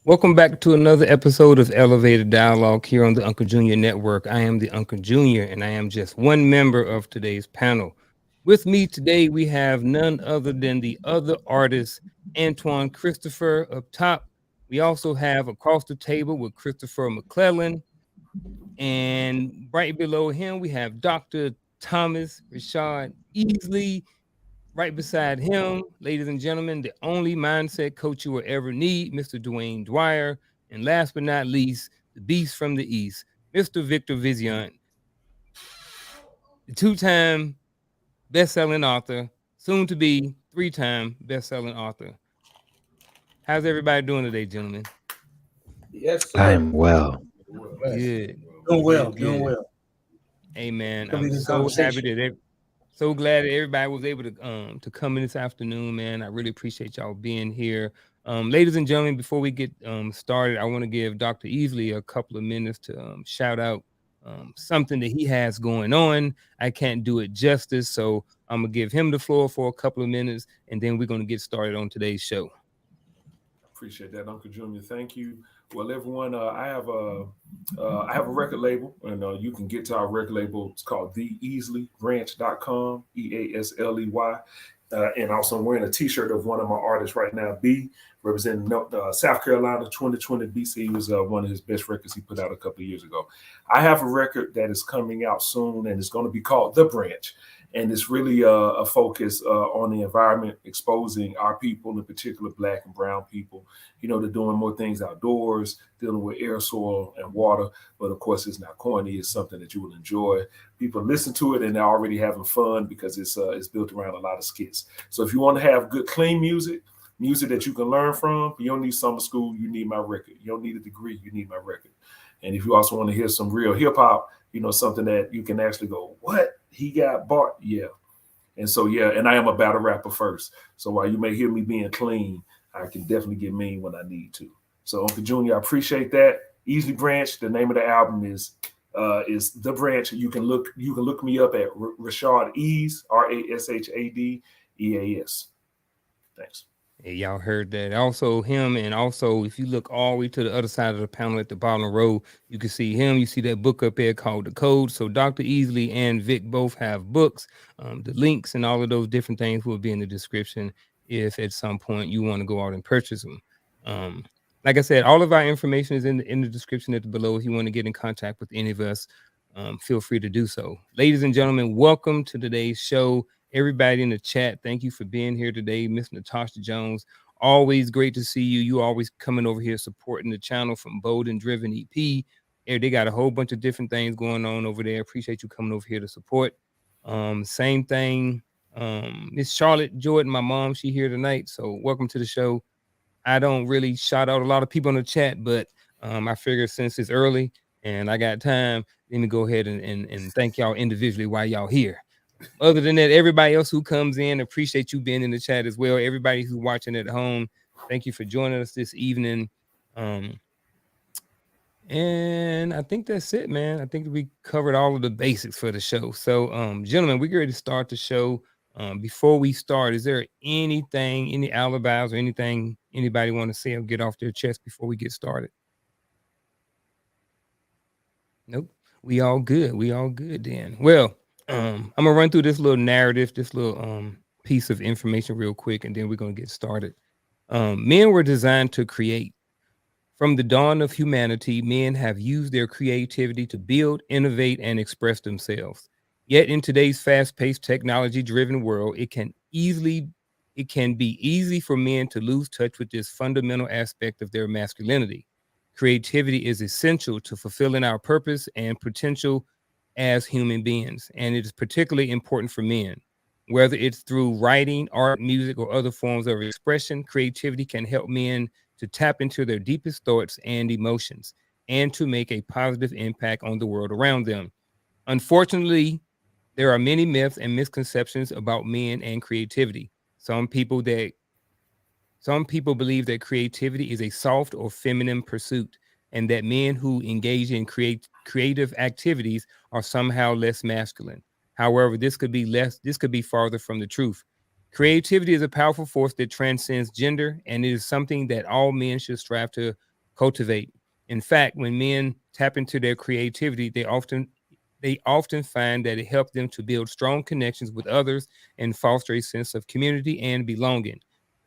Welcome back to another episode of Elevated Dialogue here on the Uncle Junior Network. I am the Uncle Junior, and I am just one member of today's panel. With me today, we have none other than the other artist, Antoine Christopher, up top. We also have across the table with Christopher McClellan, and right below him, we have Dr. Thomas Rashad Easley. Right beside him, ladies and gentlemen, the only mindset coach you will ever need, Mr. Dwayne Dwyer. And last but not least, the beast from the East, Mr. Victor Vizion, the two-time best-selling author, soon to be three-time best-selling author. How's everybody doing today, gentlemen? Yes, I sir. am well. Good. Doing well. Good, Doing good. well. Hey, man, Gonna be I'm a good so happy conversation. that so glad that everybody was able to come in this afternoon, man. I really appreciate y'all being here. Ladies and gentlemen, before we get started, I want to give Dr. Easley a couple of minutes to shout out something that he has going on. I can't do it justice, so I'm gonna give him the floor for a couple of minutes, and then we're gonna get started on today's show. Appreciate that, Uncle Junior. Thank you. Well, everyone, I have a record label, and you can get to our record label. It's called theeaslybranch.com, EASLEY. And also, I'm wearing a T-shirt of one of my artists right now, B, representing South Carolina 2020 BC. Was one of his best records he put out a couple of years ago. I have a record that is coming out soon, and it's going to be called The Branch. And it's really a focus on the environment, exposing our people, in particular Black and brown people. You know, they're doing more things outdoors, dealing with air, soil, and water. But of course, it's not corny. It's something that you will enjoy. People listen to it and they're already having fun because it's built around a lot of skits. So if you want to have good, clean music that you can learn from, you don't need summer school. You need my record. You don't need a degree. You need my record. And if you also want to hear some real hip hop, you know, something that you can actually go, what? He got bought? Yeah. And so, yeah, and I am a battle rapper first. So while you may hear me being clean, I can definitely get mean when I need to. So Uncle Junior, I appreciate that. Easy Branch, the name of the album is The Branch. You can look me up at Rashad Ease, RASHADEAS. Thanks. Hey, y'all heard that. Also him, and also if you look all the way to the other side of the panel at the bottom row, you can see him. You see that book up there called The Code. So Dr. Easley and Vic both have books. The links and all of those different things will be in the description if at some point you want to go out and purchase them. Like I said, all of our information is in the description at the below. If you want to get in contact with any of us, feel free to do so. Ladies and gentlemen, welcome to today's show. Everybody in the chat, thank you for being here today. Miss Natasha Jones, always great to see you. You always coming over here supporting the channel from Bold and Driven EP. They got a whole bunch of different things going on over there. Appreciate you coming over here to support. Same thing. Miss Charlotte Jordan, my mom, she here tonight. So welcome to the show. I don't really shout out a lot of people in the chat, but I figured since it's early and I got time, let me go ahead and thank y'all individually while y'all here. Other than that, everybody else who comes in, appreciate you being in the chat as well. Everybody who's watching at home, thank you for joining us this evening. And I think that's it, man. I think we covered all of the basics for the show. So, gentlemen, we're ready to start the show. Before we start, is there anything, any alibis or anything anybody want to say or get off their chest before we get started? Nope. We all good. We all good then. Well, I'm gonna run through this little narrative, this little piece of information real quick, and then we're gonna get started. Men were designed to create. From the dawn of humanity, men have used their creativity to build, innovate, and express themselves. Yet in today's fast-paced, technology-driven world, it can be easy for men to lose touch with this fundamental aspect of their masculinity. Creativity is essential to fulfilling our purpose and potential as human beings, and it is particularly important for men. Whether it's through writing, art, music, or other forms of expression, creativity can help men to tap into their deepest thoughts and emotions and to make a positive impact on the world around them. Unfortunately, there are many myths and misconceptions about men and creativity. Some people believe that creativity is a soft or feminine pursuit, and that men who engage in creative activities are somehow less masculine. However, this could be farther from the truth. Creativity is a powerful force that transcends gender, and it is something that all men should strive to cultivate. In fact, when men tap into their creativity, they often find that it helps them to build strong connections with others and foster a sense of community and belonging.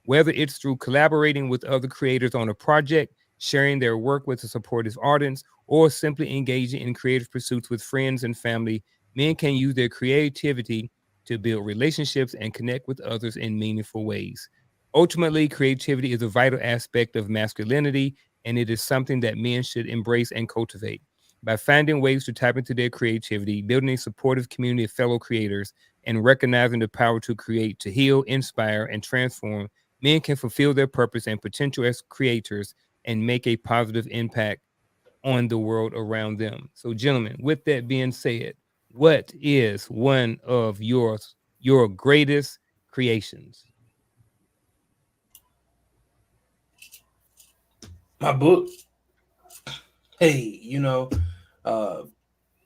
Whether it's through collaborating with other creators on a project, sharing their work with a supportive audience, or simply engaging in creative pursuits with friends and family, men can use their creativity to build relationships and connect with others in meaningful ways. Ultimately, creativity is a vital aspect of masculinity, and it is something that men should embrace and cultivate. By finding ways to tap into their creativity, building a supportive community of fellow creators, and recognizing the power to create, to heal, inspire, and transform, men can fulfill their purpose and potential as creators and make a positive impact on the world around them. So, gentlemen, with that being said, what is one of your greatest creations? My book. Hey, uh,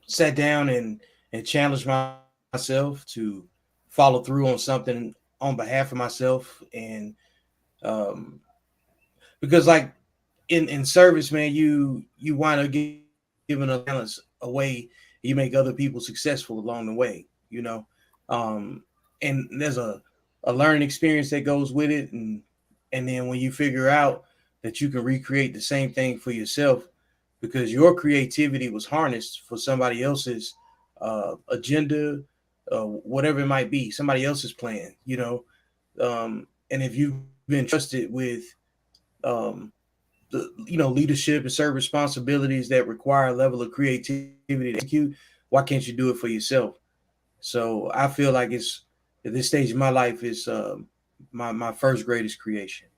sat down and challenged myself to follow through on something on behalf of myself, and um, because like in service, man, you wind up giving a talents away. You make other people successful along the way, um, and there's a learning experience that goes with it, and then when you figure out that you can recreate the same thing for yourself because your creativity was harnessed for somebody else's agenda, whatever it might be, somebody else's plan, and if you've been trusted with um, the leadership and certain responsibilities that require a level of creativity to execute, why can't you do it for yourself? So I feel like it's at this stage of my life is my first greatest creation.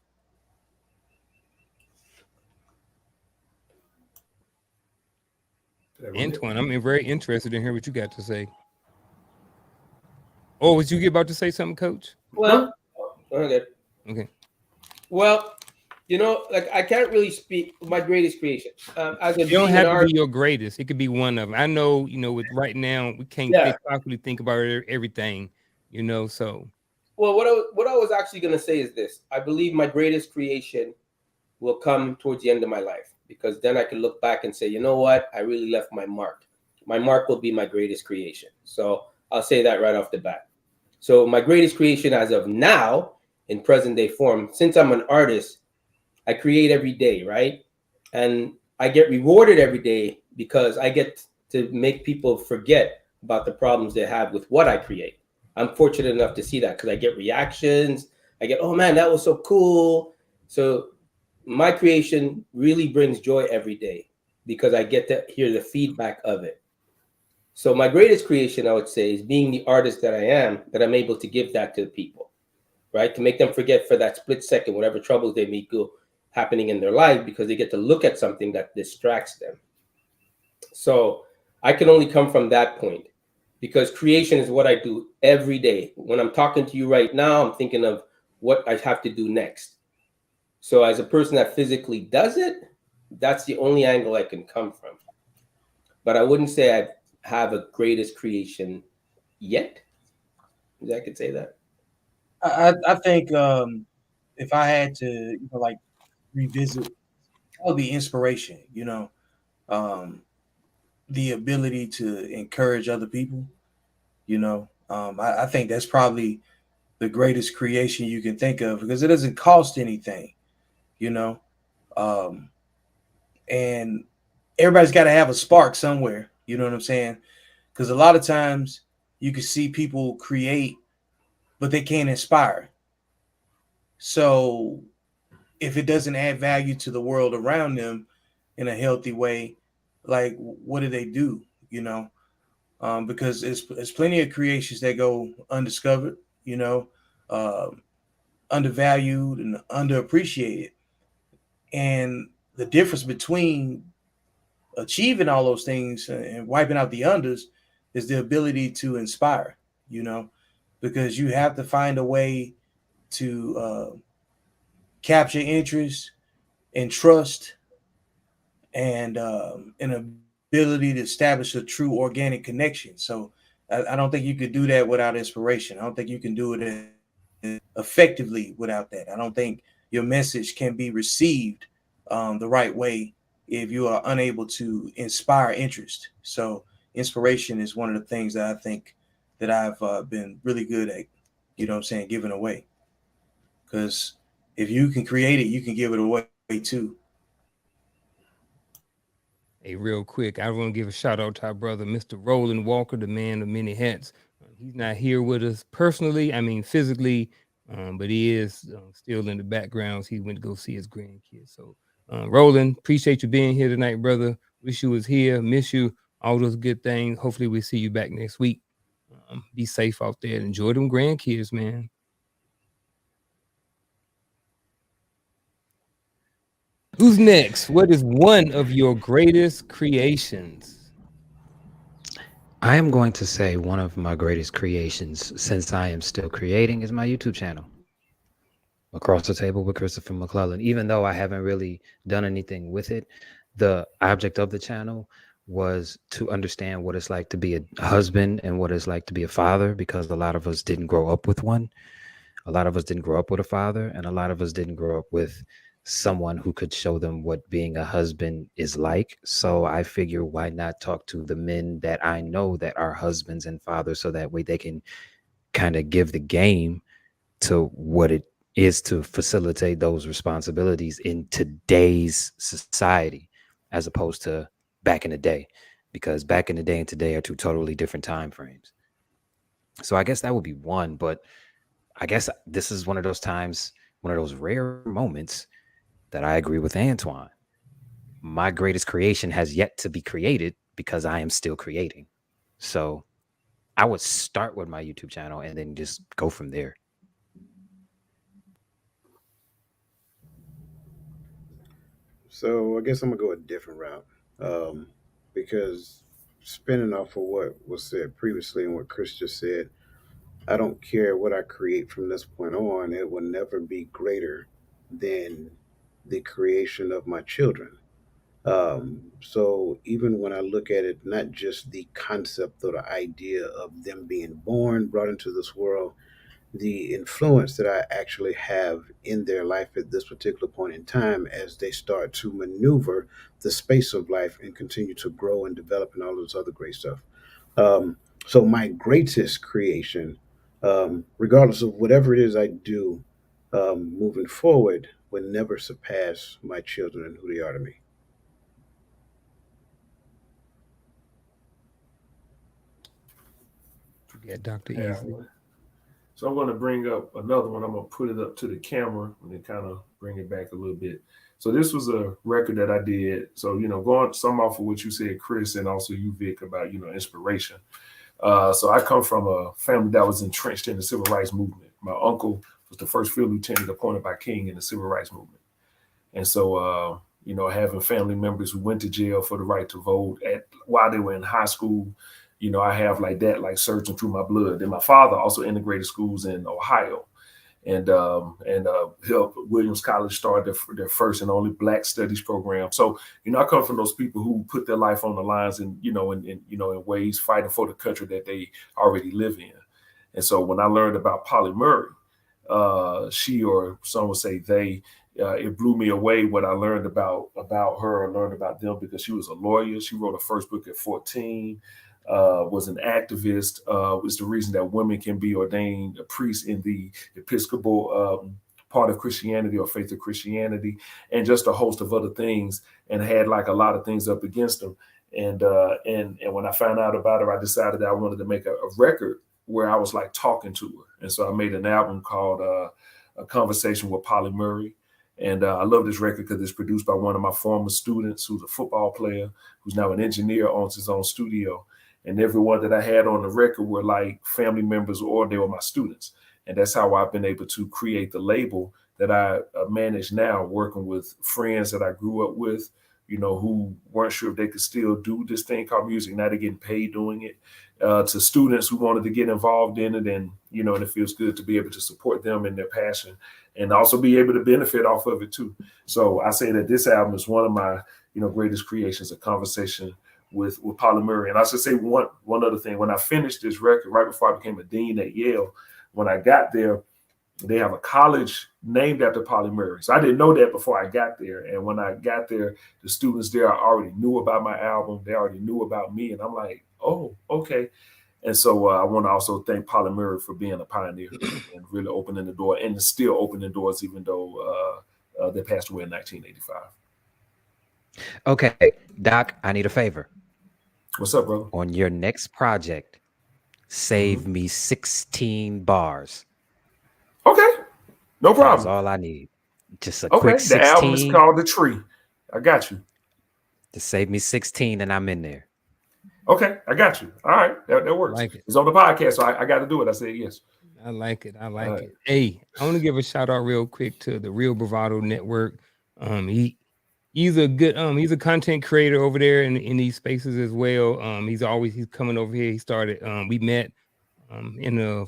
That was it. Antoine, I'm very interested in hear what you got to say. Oh, was you about to say something, Coach? Well, okay. Okay. Well, like I can't really speak my greatest creation. As in It don't being an have to be artist, your greatest. It could be one of them. I know, with right now we can't yeah. possibly think about everything, so Well, what I was actually gonna say is this: I believe my greatest creation will come towards the end of my life because then I can look back and say, you know what, I really left my mark. My mark will be my greatest creation. So I'll say that right off the bat. So my greatest creation as of now, in present day form, since I'm an artist, I create every day, right? And I get rewarded every day because I get to make people forget about the problems they have with what I create. I'm fortunate enough to see that because I get reactions. I get, oh man, that was so cool. So my creation really brings joy every day because I get to hear the feedback of it. So my greatest creation, I would say, is being the artist that I am, that I'm able to give that to the people, right? To make them forget for that split second whatever troubles they may go happening in their life because they get to look at something that distracts them. So I can only come from that point because creation is what I do every day. When I'm talking to you right now, I'm thinking of what I have to do next. So as a person that physically does it, that's the only angle I can come from. But I wouldn't say I have a greatest creation yet. I could say that. I think if I had to like revisit, that would be inspiration. Um, the ability to encourage other people. I think that's probably the greatest creation you can think of because it doesn't cost anything. You know, um, and everybody's got to have a spark somewhere. You know what I'm saying? Because a lot of times you can see people create, but they can't inspire. So if it doesn't add value to the world around them in a healthy way, like what do they do? You know, because there's plenty of creations that go undiscovered. You know, um, undervalued and underappreciated, and the difference between achieving all those things and wiping out the unders is the ability to inspire. You know, because you have to find a way to capture interest and trust and an ability to establish a true organic connection. So I don't think you could do that without inspiration. I don't think you can do it effectively without that. I don't think your message can be received the right way if you are unable to inspire interest. So inspiration is one of the things that I think that I've been really good at, saying, giving away. Because if you can create it, you can give it away too. Hey, real quick, I want to give a shout out to our brother, Mr. Roland Walker, the man of many hats. He's not here with us personally, I mean physically, but he is still in the backgrounds. He went to go see his grandkids. So, Roland, appreciate you being here tonight, brother. Wish you was here. Miss you. All those good things. Hopefully, we see you back next week. Be safe out there. Enjoy them grandkids, man. Who's next? What is one of your greatest creations? I am going to say one of my greatest creations, since I am still creating, is my YouTube channel, Across the Table with Christopher McClellan. Even though I haven't really done anything with it, the object of the channel was to understand what it's like to be a husband and what it's like to be a father, because a lot of us didn't grow up with one. A lot of us didn't grow up with a father, and a lot of us didn't grow up with someone who could show them what being a husband is like. So I figure, why not talk to the men that I know that are husbands and fathers, so that way they can kind of give the game to what it is to facilitate those responsibilities in today's society, as opposed to back in the day, because back in the day and today are two totally different time frames. So I guess that would be one, but I guess this is one of those times, one of those rare moments that I agree with Antoine. My greatest creation has yet to be created because I am still creating. So I would start with my YouTube channel and then just go from there. So I guess I'm gonna go a different route, because spinning off of what was said previously and what Chris just said, I don't care what I create from this point on; it will never be greater than the creation of my children. So even when I look at it, not just the concept or the idea of them being born, brought into this world, the influence that I actually have in their life at this particular point in time as they start to maneuver the space of life and continue to grow and develop and all this other great stuff. Um, so, my greatest creation, regardless of whatever it is I do moving forward, would never surpass my children and who they are to me. You got Dr. Yeah. Easley. So I'm going to bring up another one. I'm going to put it up to the camera and then kind of bring it back a little bit. So this was a record that I did. So, going some off of what you said, Chris, and also you, Vic, about, inspiration. So I come from a family that was entrenched in the civil rights movement. My uncle was the first field lieutenant appointed by King in the civil rights movement. And so, having family members who went to jail for the right to vote while they were in high school, I have like that, like surging through my blood. And my father also integrated schools in Ohio, and helped Williams College start their first and only Black Studies program. So, I come from those people who put their life on the lines and, in ways fighting for the country that they already live in. And so when I learned about Polly Murray, she, or some would say they, it blew me away what I learned about her, or learned about them, because she was a lawyer. She wrote her first book at 14. Was an activist, was the reason that women can be ordained a priest in the Episcopal part of Christianity, or faith of Christianity, and just a host of other things, and had like a lot of things up against them. And when I found out about her, I decided that I wanted to make a record where I was like talking to her. And so I made an album called A Conversation with Polly Murray. And I love this record because it's produced by one of my former students, who's a football player, who's now an engineer, owns his own studio. And everyone that I had on the record were like family members, or they were my students. And that's how I've been able to create the label that I manage now, working with friends that I grew up with, who weren't sure if they could still do this thing called music. Now they're getting paid doing it. To students who wanted to get involved in it, and and it feels good to be able to support them in their passion, and also be able to benefit off of it too. So I say that this album is one of my greatest creations, a conversation with Polly Murray. And I should say one other thing. When I finished this record, right before I became a dean at Yale, when I got there, They have a college named after Polly Murray. So I didn't know that before I got there. And when I got there, the students there already knew about my album. They already knew about me. And I'm like, oh, okay. And so I want to also thank Polly Murray for being a pioneer and really opening the door, and still opening doors, even though they passed away in 1985. Okay, Doc, I need a favor. What's up, brother? On your next project, Hmm. save me 16 bars. Okay, no That's problem. all I need. Just a quick Okay, the album is 16. called The Tree. I got you. Just save me 16 and I'm in there. Okay, I got you. All right, that I works. like it. It's on the podcast, so I got to do it. I said yes. I like it. I All like right. it. Hey, I want to give a shout out real quick to the Real Bravado Network. He's a good he's a content creator over there in these spaces as well. He's coming over here. He started we met in a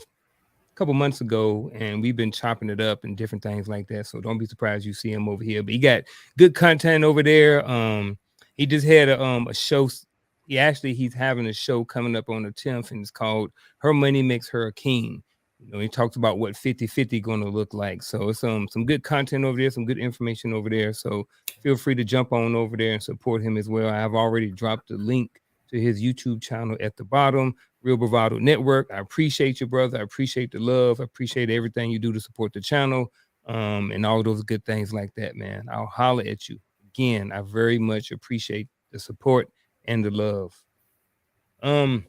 couple months ago, and we've been chopping it up and different things like that. So don't be surprised you see him over here. But he got good content over there. He just had a show. He's having a show coming up on the 10th, and it's called Her Money Makes Her a King. You know, he talks about what 50-50 going to look like. So it's some good content over there, some good information over there. So feel free to jump on over there and support him as well. I have already dropped the link to his YouTube channel at the bottom. Real Bravado Network. I appreciate you, brother. I appreciate the love. I appreciate everything you do to support the channel, and all those good things like that, man. I'll holler at you again. I very much appreciate the support and the love. Um,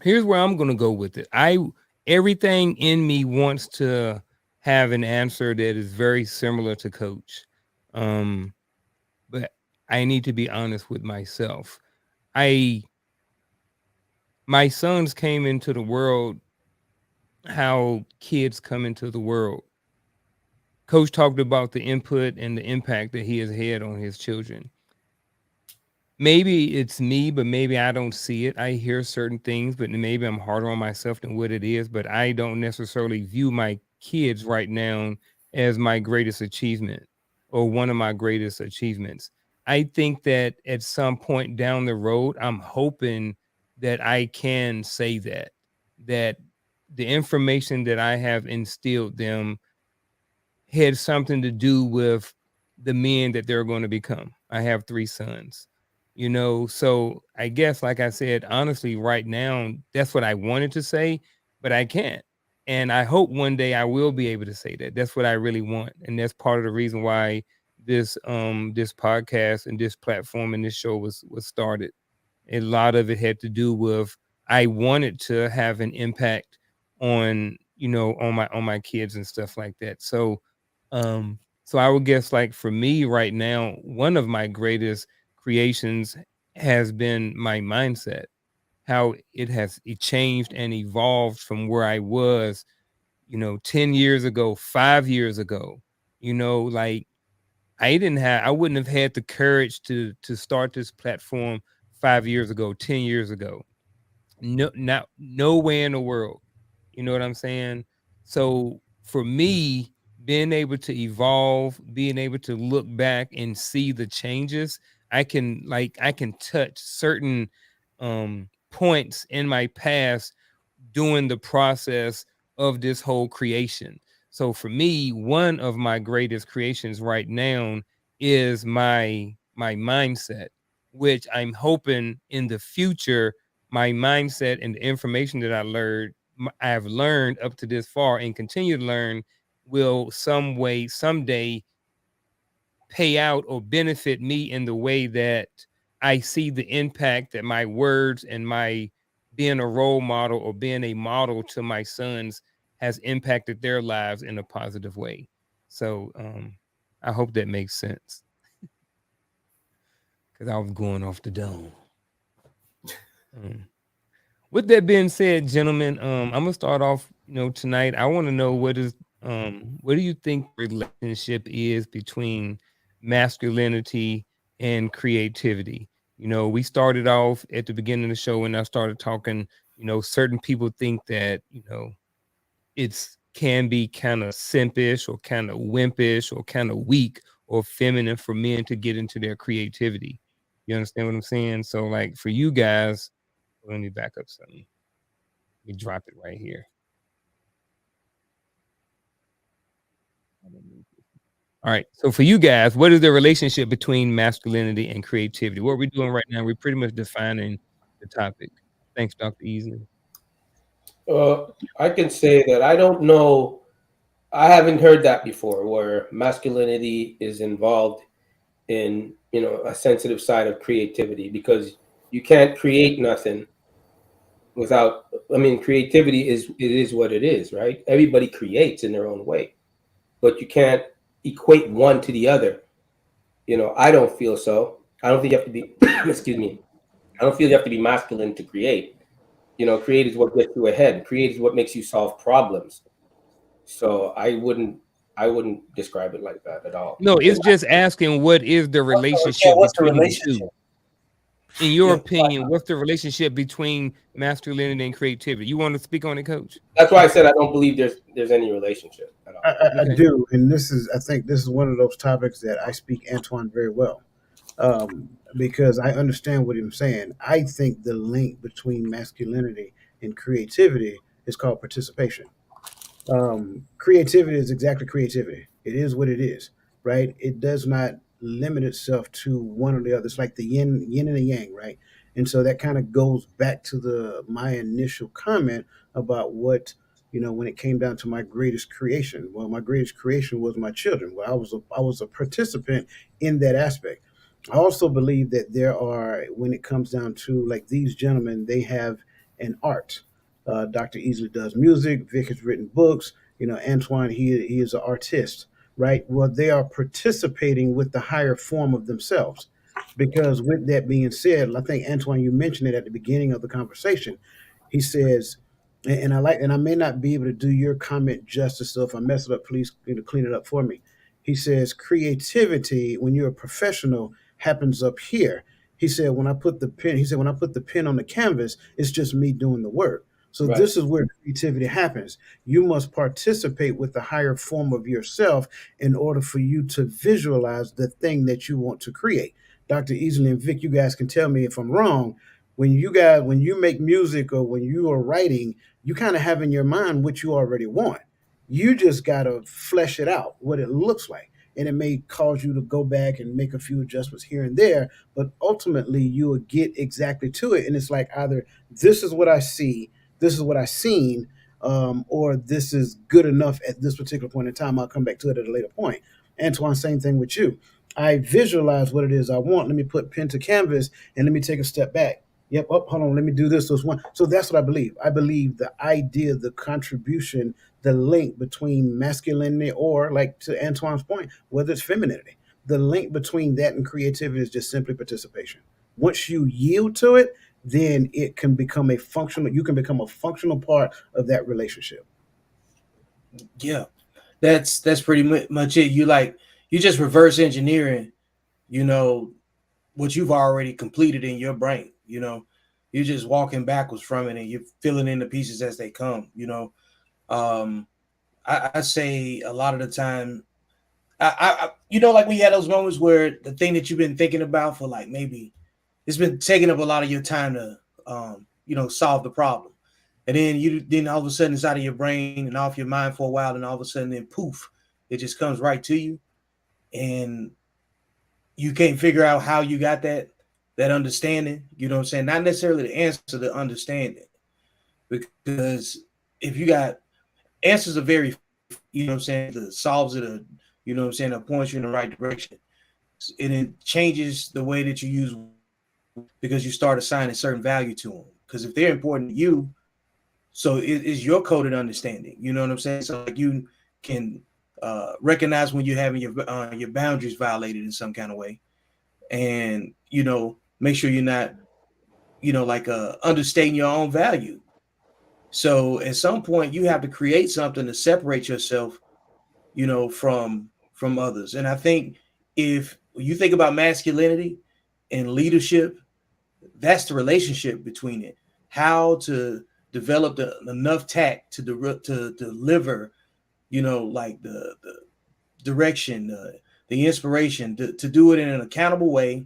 Here's where I'm gonna go with it. Everything in me wants to have an answer that is very similar to Coach, um, but I need to be honest with myself. I My sons came into the world how kids come into the world. Coach talked about the input and the impact that he has had on his children. Maybe it's me, but maybe I don't see it. I hear certain things, but maybe I'm harder on myself than what it is. But I don't necessarily view my kids right now as my greatest achievement or one of my greatest achievements. I think that at some point down the road, I'm hoping that I can say that the information that I have instilled them had something to do with the men that they're going to become. I have 3 sons, you know, so I guess, like I said, honestly, right now, that's what I wanted to say, but I can't. And I hope one day I will be able to say that. That's what I really want. And that's part of the reason why this podcast and this platform and this show was started. A lot of it had to do with I wanted to have an impact on, on my kids and stuff like that. So I would guess, like, for me right now, one of my greatest creations has been my mindset, how it changed and evolved from where I was, 10 years ago, 5 years ago. Like, I wouldn't have had the courage to start this platform 5 years ago, 10 years ago. No, not nowhere in the world. You know what I'm saying? So for me, being able to evolve, being able to look back and see the changes, I can touch certain points in my past during the process of this whole creation. So for me, one of my greatest creations right now is my mindset, which I'm hoping in the future, my mindset and the information that I've learned up to this far and continue to learn will someday pay out or benefit me in the way that I see the impact that my words and my being a role model or being a model to my sons has impacted their lives in a positive way. So I hope that makes sense, because I was going off the dome. Um, with that being said, gentlemen, I'm gonna start off, tonight. I want to know what do you think relationship is between masculinity and creativity? We started off at the beginning of the show when I started talking, certain people think that, it's can be kind of simpish or kind of wimpish or kind of weak or feminine for men to get into their creativity. You understand what I'm saying? So, like, for you guys, let me back up something. We drop it right here. All right. So for you guys, what is the relationship between masculinity and creativity? What we're doing right now, we're pretty much defining the topic. Thanks, Dr. Easley. I can say that I don't know. I haven't heard that before, where masculinity is involved in a sensitive side of creativity, because you can't create nothing without. I mean, creativity is what it is, right? Everybody creates in their own way, but you can't equate one to the other. I don't feel so. I don't think you have to be. Excuse me. I don't feel you have to be masculine to create. Create is what gets you ahead. Create is what makes you solve problems. So I wouldn't describe it like that at all. No, it's just asking what is the relationship What's the between the relationship? two? In your Yeah, opinion, what's the relationship between masculinity and creativity? You want to speak on it, Coach? That's why I said I don't believe there's any relationship at all. I Okay. do, and I think this is one of those topics that I speak Antoine very well, because I understand what he's saying. I think the link between masculinity and creativity is called participation. Creativity is exactly creativity. It is what it is, right? It does not limit itself to one or the other. It's like the yin and the yang, right? And so that kind of goes back to the my initial comment about what when it came down to my greatest creation. Well, my greatest creation was my children. Well, I was a participant in that aspect. I also believe that there are, when it comes down to like these gentlemen, they have an art. Dr. Easley does music. Vic has written books. Antoine, he is an artist, right? Well, they are participating with the higher form of themselves. Because with that being said, I think Antoine, you mentioned it at the beginning of the conversation. He says, and I may not be able to do your comment justice. So if I mess it up, please clean it up for me. He says creativity when you're a professional happens up here. He said when I put the pen, he said when I put the pen on the canvas, it's just me doing the work. So Right. this is where creativity happens. You must participate with the higher form of yourself in order for you to visualize the thing that you want to create. Dr. Easley and Vic, you guys can tell me if I'm wrong. When you make music or when you are writing, you kind of have in your mind what you already want. You just gotta flesh it out, what it looks like. And it may cause you to go back and make a few adjustments here and there, but ultimately you will get exactly to it. And it's like either this is what I see, this is what I seen, or this is good enough at this particular point in time. I'll come back to it at a later point. Antoine, same thing with you. I visualize what it is I want. Let me put pen to canvas and let me take a step back. Yep. Oh, hold on. Let me do this. This one. So that's what I believe. I believe the idea, the contribution, the link between masculinity or, like to Antoine's point, whether it's femininity, the link between that and creativity is just simply participation. Once you yield to it, then it can become a functional. You can become a functional part of that relationship. yeah. That's pretty much it. You just reverse engineering, you know, what you've already completed in your brain. You're just walking backwards from it and you're filling in the pieces as they come. Um, I say a lot of the time, like we had those moments where the thing that you've been thinking about for like maybe it's been taking up a lot of your time to, solve the problem. And then all of a sudden it's out of your brain and off your mind for a while. And all of a sudden then poof, it just comes right to you. And you can't figure out how you got that understanding. You know what I'm saying? Not necessarily the answer, the understanding. Because if you got answers are very, what I'm saying, the solves it, that points you in the right direction. And it changes the way that you use because you start assigning certain value to them. Because if they're important to you, so it is your coded understanding. You know what I'm saying? So like you can recognize when you're having your boundaries violated in some kind of way, and make sure you're not understating your own value. So at some point you have to create something to separate yourself, from others. And I think if you think about masculinity and leadership, that's the relationship between it. How to develop enough tact to deliver, like the direction, the inspiration to do it in an accountable way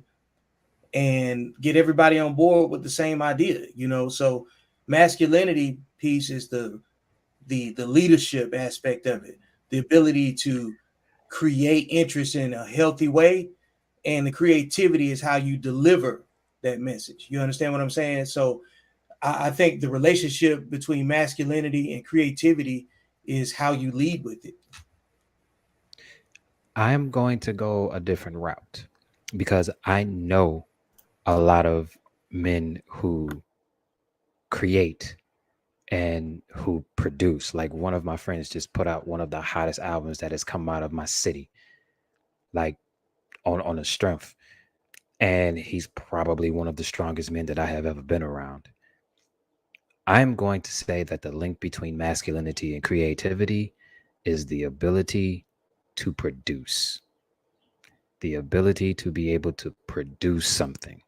and get everybody on board with the same idea. So masculinity piece is the leadership aspect of it, the ability to create interest in a healthy way, and the creativity is how you deliver that message. You understand what I'm saying? So I think the relationship between masculinity and creativity is how you lead with it. I'm going to go a different route because I know a lot of men who create and who produce. Like one of my friends just put out one of the hottest albums that has come out of my city, like on a strength. And he's probably one of the strongest men that I have ever been around. I'm going to say that the link between masculinity and creativity is the ability to produce, the ability to be able to produce something.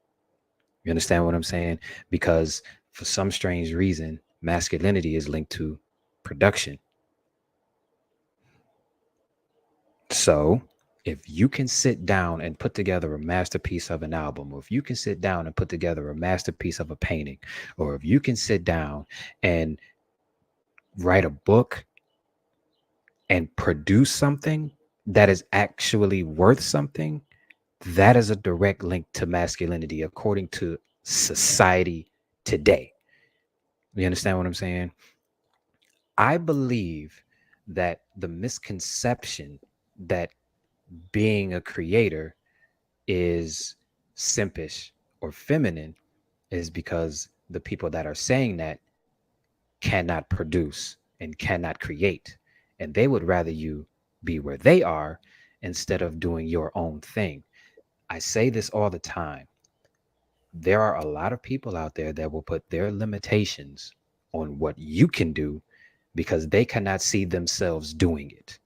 You understand what I'm saying? Because for some strange reason, masculinity is linked to production. So if you can sit down and put together a masterpiece of an album, or if you can sit down and put together a masterpiece of a painting, or if you can sit down and write a book and produce something that is actually worth something, that is a direct link to masculinity according to society today. You understand what I'm saying? I believe that the misconception that being a creator is simpish or feminine is because the people that are saying that cannot produce and cannot create. And they would rather you be where they are instead of doing your own thing. I say this all the time. There are a lot of people out there that will put their limitations on what you can do because they cannot see themselves doing it.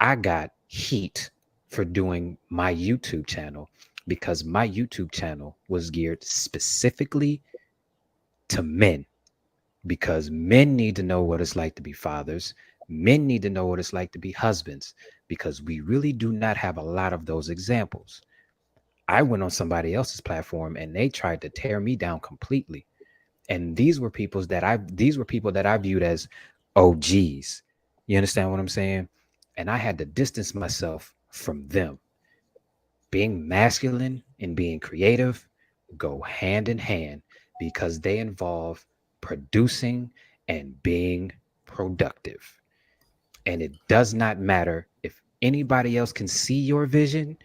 I got heat for doing my YouTube channel because my YouTube channel was geared specifically to men, because men need to know what it's like to be fathers. Men need to know what it's like to be husbands because we really do not have a lot of those examples. I went on somebody else's platform and they tried to tear me down completely. And these were people that I viewed as OGs. You understand what I'm saying? And I had to distance myself from them. Being masculine and being creative go hand in hand because they involve producing and being productive. And it does not matter if anybody else can see your vision,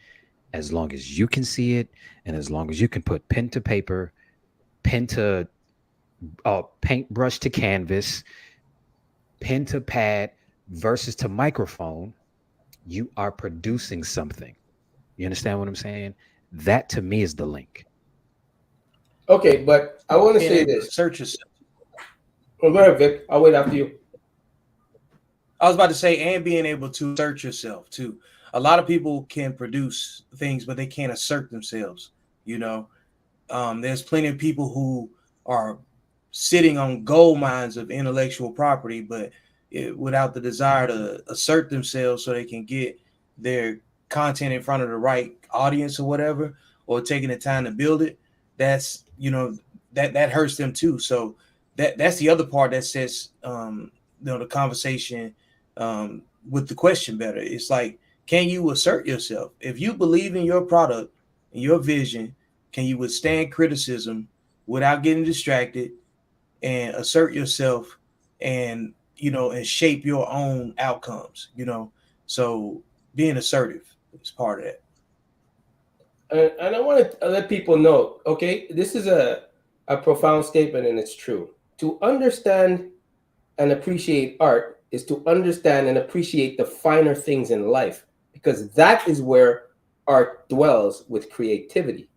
as long as you can see it and as long as you can put pen to paper, pen to paintbrush to canvas, pen to pad versus to microphone, you are producing something. You understand what I'm saying? That to me is the link. Okay, but I want to Being say able to this. search yourself. Oh, go ahead, Vic. I'll wait after you. I was about to say, and being able to search yourself too. A lot of people can produce things, but they can't assert themselves. You know, there's plenty of people who are sitting on gold mines of intellectual property, but without the desire to assert themselves so they can get their content in front of the right audience or whatever, or taking the time to build it. That's that hurts them too. So that's the other part that sets the conversation with the question better. It's like, can you assert yourself? If you believe in your product and your vision, can you withstand criticism without getting distracted and assert yourself and and shape your own outcomes? So being assertive is part of that. And I want to let people know, okay, this is a profound statement and it's true. To understand and appreciate art is to understand and appreciate the finer things in life, because that is where art dwells with creativity.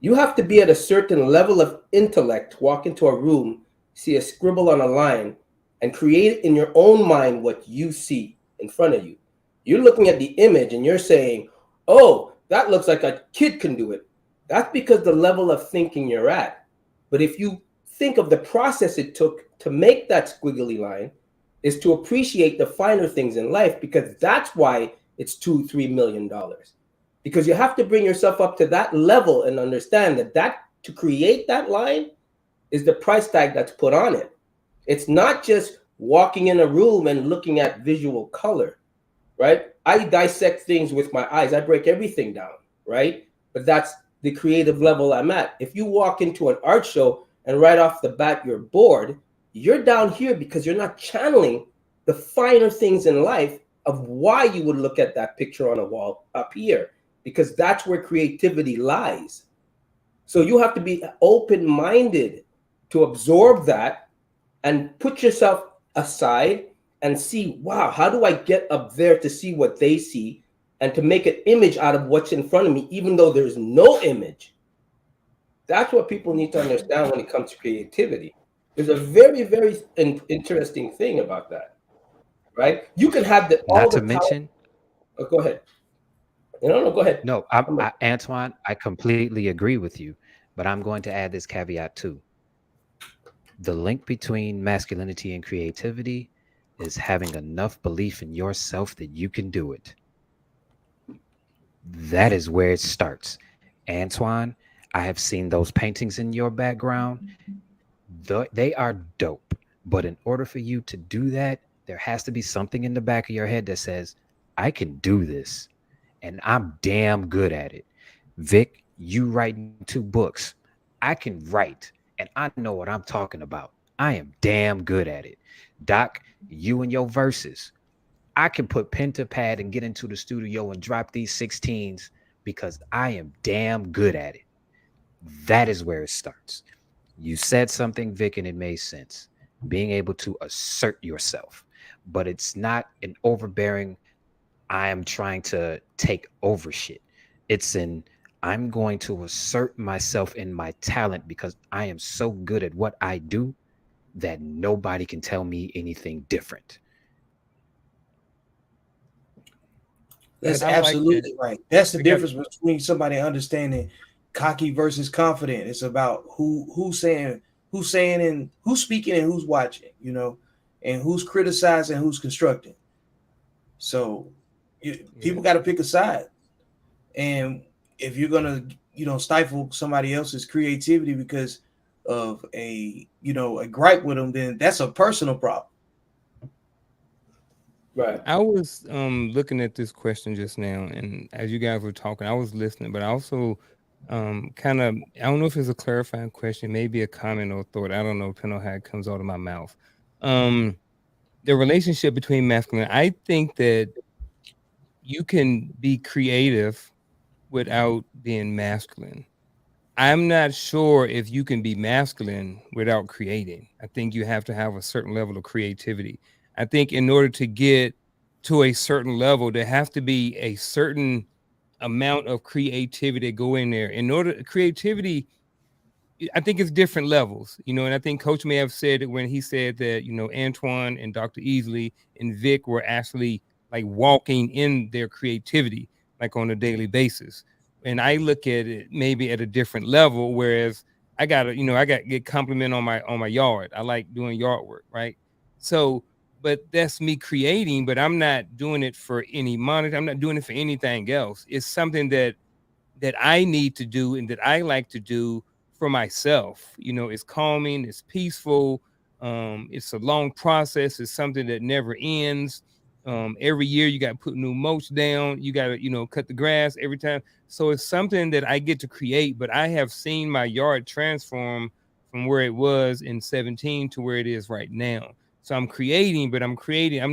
You have to be at a certain level of intellect, walk into a room, see a scribble on a line, and create in your own mind what you see in front of you. You're looking at the image and you're saying, oh, that looks like a kid can do it. That's because the level of thinking you're at. But if you think of the process it took to make that squiggly line, is to appreciate the finer things in life, because that's why it's $2-3 million, because you have to bring yourself up to that level and understand that to create that line is the price tag that's put on it. It's not just walking in a room and looking at visual color. right? I dissect things with my eyes. I break everything down, right? But that's the creative level I'm at. If you walk into an art show and right off the bat you're bored, you're down here because you're not channeling the finer things in life of why you would look at that picture on a wall up here, because that's where creativity lies. So you have to be open minded to absorb that and put yourself aside and see, wow, how do I get up there to see what they see and to make an image out of what's in front of me, even though there's no image? That's what people need to understand when it comes to creativity. There's a very, very interesting thing about that, right? You can have all Not the to talent. mention, Oh, go ahead. No, no, go ahead. no, Antoine, I completely agree with you, but I'm going to add this caveat too. The link between masculinity and creativity is having enough belief in yourself that you can do it. That is where it starts. Antoine, I have seen those paintings in your background. They are dope. But in order for you to do that, there has to be something in the back of your head that says, I can do this. And I'm damn good at it. Vic, you writing 2 books. I can write and I know what I'm talking about. I am damn good at it. Doc, you and your verses. I can put pen to pad and get into the studio and drop these 16s because I am damn good at it. That is where it starts. You said something, Vic, and it made sense. Being able to assert yourself, but it's not an overbearing, I am trying to take over shit. It's an, I'm going to assert myself in my talent because I am so good at what I do that nobody can tell me anything different. That's I like that. absolutely right. That's the I got difference between somebody understanding cocky versus confident. It's about who's saying and who's speaking and who's watching, and who's criticizing, who's constructing. So yeah. people got to pick a side. And if you're gonna, stifle somebody else's creativity because of a gripe with them, then that's a personal problem. Right. I was looking at this question just now, and as you guys were talking, I was listening, but I also kind of, I don't know if it's a clarifying question, maybe a comment or thought. I don't know, depending on how it comes out of my mouth. Um, the relationship between masculine, I think that you can be creative without being masculine. I'm not sure if you can be masculine without creating. I think you have to have a certain level of creativity. I think in order to get to a certain level, there has to be a certain amount of creativity to go in there. In order, creativity, I think it's different levels, and I think Coach may have said it when he said that, Antoine and Dr. Easley and Vic were actually like walking in their creativity, like on a daily basis. And I look at it maybe at a different level, whereas I got get compliment on my yard. I like doing yard work, right? So, but that's me creating, but I'm not doing it for any money. I'm not doing it for anything else. It's something that I need to do and that I like to do for myself. It's calming, it's peaceful. It's a long process. It's something that never ends. Every year you got to put new mulch down. You got to, cut the grass every time. So it's something that I get to create, but I have seen my yard transform from where it was in 17 to where it is right now. So I'm creating, but I'm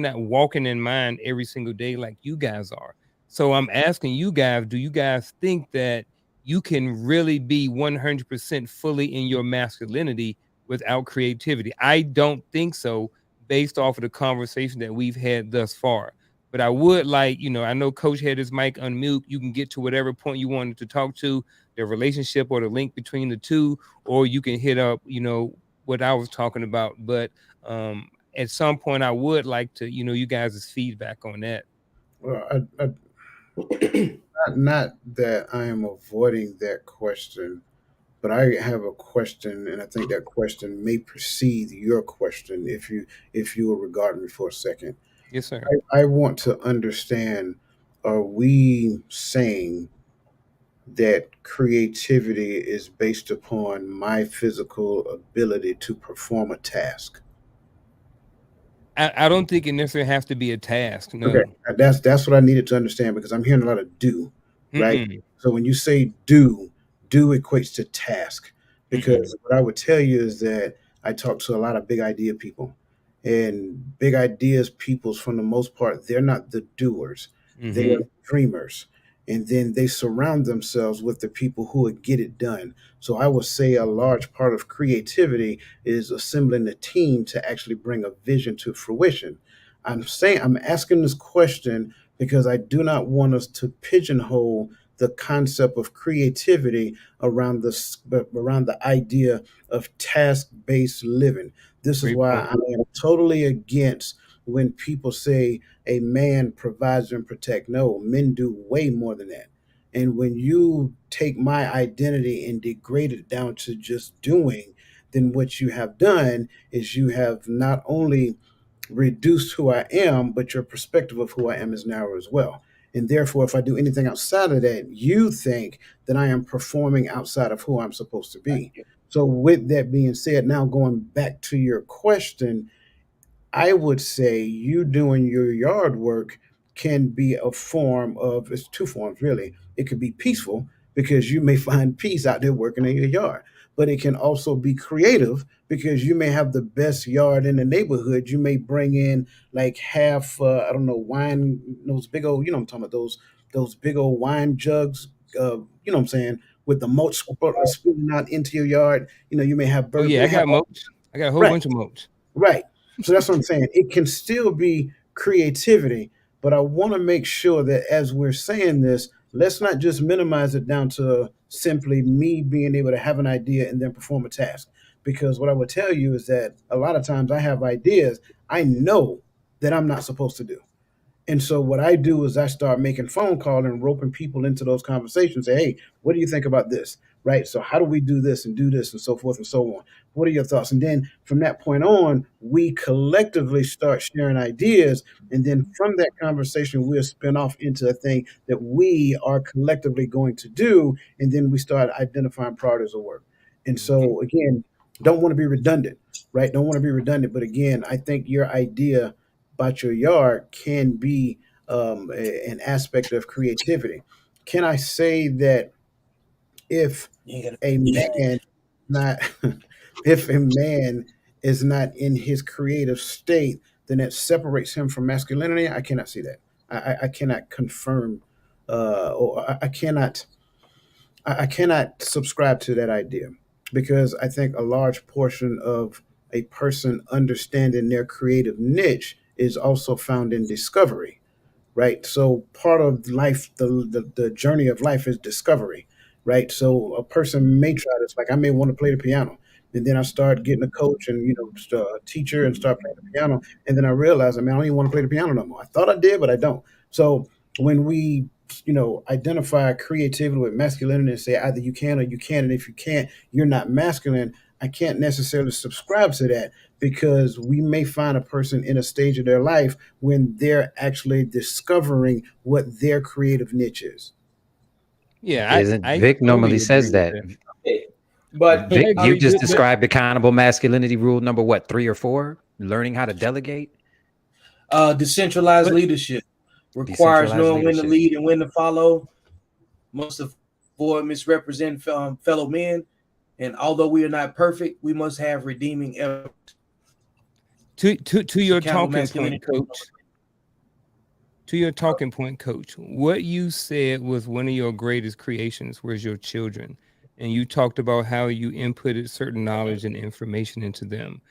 not walking in mine every single day like you guys are. So I'm asking you guys, do you guys think that you can really be 100% fully in your masculinity without creativity? I don't think so, based off of the conversation that we've had thus far. But I would like, I know Coach had his mic unmute. You can get to whatever point you wanted to talk to, the relationship or the link between the two, or you can hit up, what I was talking about. But at some point, I would like to, you guys' feedback on that. Well, not that I am avoiding that question, but I have a question, and I think that question may precede your question. If you will regard me for a second, Yes, sir. I want to understand: are we saying that creativity is based upon my physical ability to perform a task? I don't think it necessarily has to be a task. Okay, No. that's what I needed to understand because I'm hearing a lot of do, right? Mm-mm. So when you say do equates to task. Mm-mm. Because what I would tell you is that I talk to a lot of big idea people, and big ideas peoples, for the most part, they're not the doers, they are Mm-hmm. dreamers, and then they surround themselves with the people who would get it done. So I would say a large part of creativity is assembling a team to actually bring a vision to fruition. I'm asking this question because I do not want us to pigeonhole the concept of creativity around the idea of task-based living. This is Great why point. I am totally against when people say a man provides and protect. No, men do way more than that. And when you take my identity and degrade it down to just doing, then what you have done is you have not only reduced who I am, but your perspective of who I am is narrow as well. And therefore, if I do anything outside of that, you think that I am performing outside of who I'm supposed to be. So, with that being said, now going back to your question, I would say you doing your yard work can be a form of, it's two forms really. It could be peaceful because you may find peace out there working in your yard, but it can also be creative because you may have the best yard in the neighborhood. You may bring in like half, I don't know, wine, those big old, you know, what I'm talking about those big old wine jugs, you know what I'm saying, with the mulch spilling out into your yard. You know, you may have Oh birds, you yeah, I may have got all, mulch. I got a whole right. bunch of mulch. Right. So that's what I'm saying. It can still be creativity, but I want to make sure that as we're saying this, let's not just minimize it down to simply me being able to have an idea and then perform a task. Because what I would tell you is that a lot of times I have ideas I know that I'm not supposed to do. And so what I do is I start making phone call and roping people into those conversations. Say, hey, what do you think about this? Right. So how do we do this and do this and so forth and so on? What are your thoughts? And then from that point on, we collectively start sharing ideas. And then from that conversation, we'll spin off into a thing that we are collectively going to do. And then we start identifying priorities of work. And Mhm. so again, don't want to be redundant, right? Don't want to be redundant. But again, I think your idea about your yard can be an aspect of creativity. Can I say that if You ain't a man not if a man is not in his creative state, then that separates him from masculinity? I cannot see that. I cannot confirm, or I cannot subscribe to that idea because I think a large portion of a person understanding their creative niche is also found in discovery, right? So part of life, the journey of life is discovery, right? So a person may try this, like I may want to play the piano, and then I start getting a coach and just a teacher and start playing the piano, and then I realize, I mean, I don't even want to play the piano no more. I thought I did, but I don't. So when we identify creativity with masculinity and say either you can or you can't, and if you can't, you're not masculine. I can't necessarily subscribe to that because we may find a person in a stage of their life when they're actually discovering what their creative niche is. Yeah, Isn't I Vic normally totally agree says with that? that. Okay, but I Vic, you agree, just but described accountable masculinity rule number what, 3 or 4? Learning how to delegate, Decentralized but leadership requires decentralized knowing when to leadership. lead and when to follow. Must avoid misrepresent fellow men. And although we are not perfect, we must have redeeming efforts. to It's your accountable talking masculinity. point, coach. To your talking point, coach. What you said was one of your greatest creations was your children, and you talked about how you inputted certain knowledge and information into them.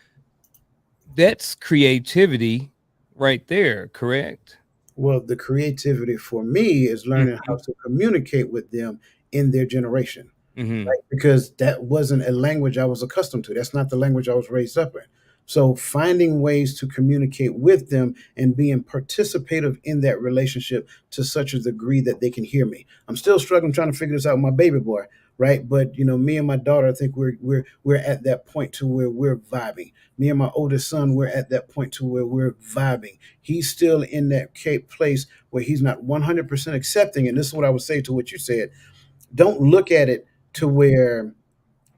That's creativity right there, correct? Well, the creativity for me is learning how Mhm. to communicate with them in their generation, Mhm. right? Because that wasn't a language I was accustomed to. That's not the language I was raised up in. So finding ways to communicate with them and being participative in that relationship to such a degree that they can hear me. I'm still struggling trying to figure this out with my baby boy, right? But me and my daughter, I think we're at that point to where we're vibing. Me and my oldest son, we're at that point to where we're vibing. He's still in that place where he's not 100% accepting. And this is what I would say to what you said. Don't look at it to where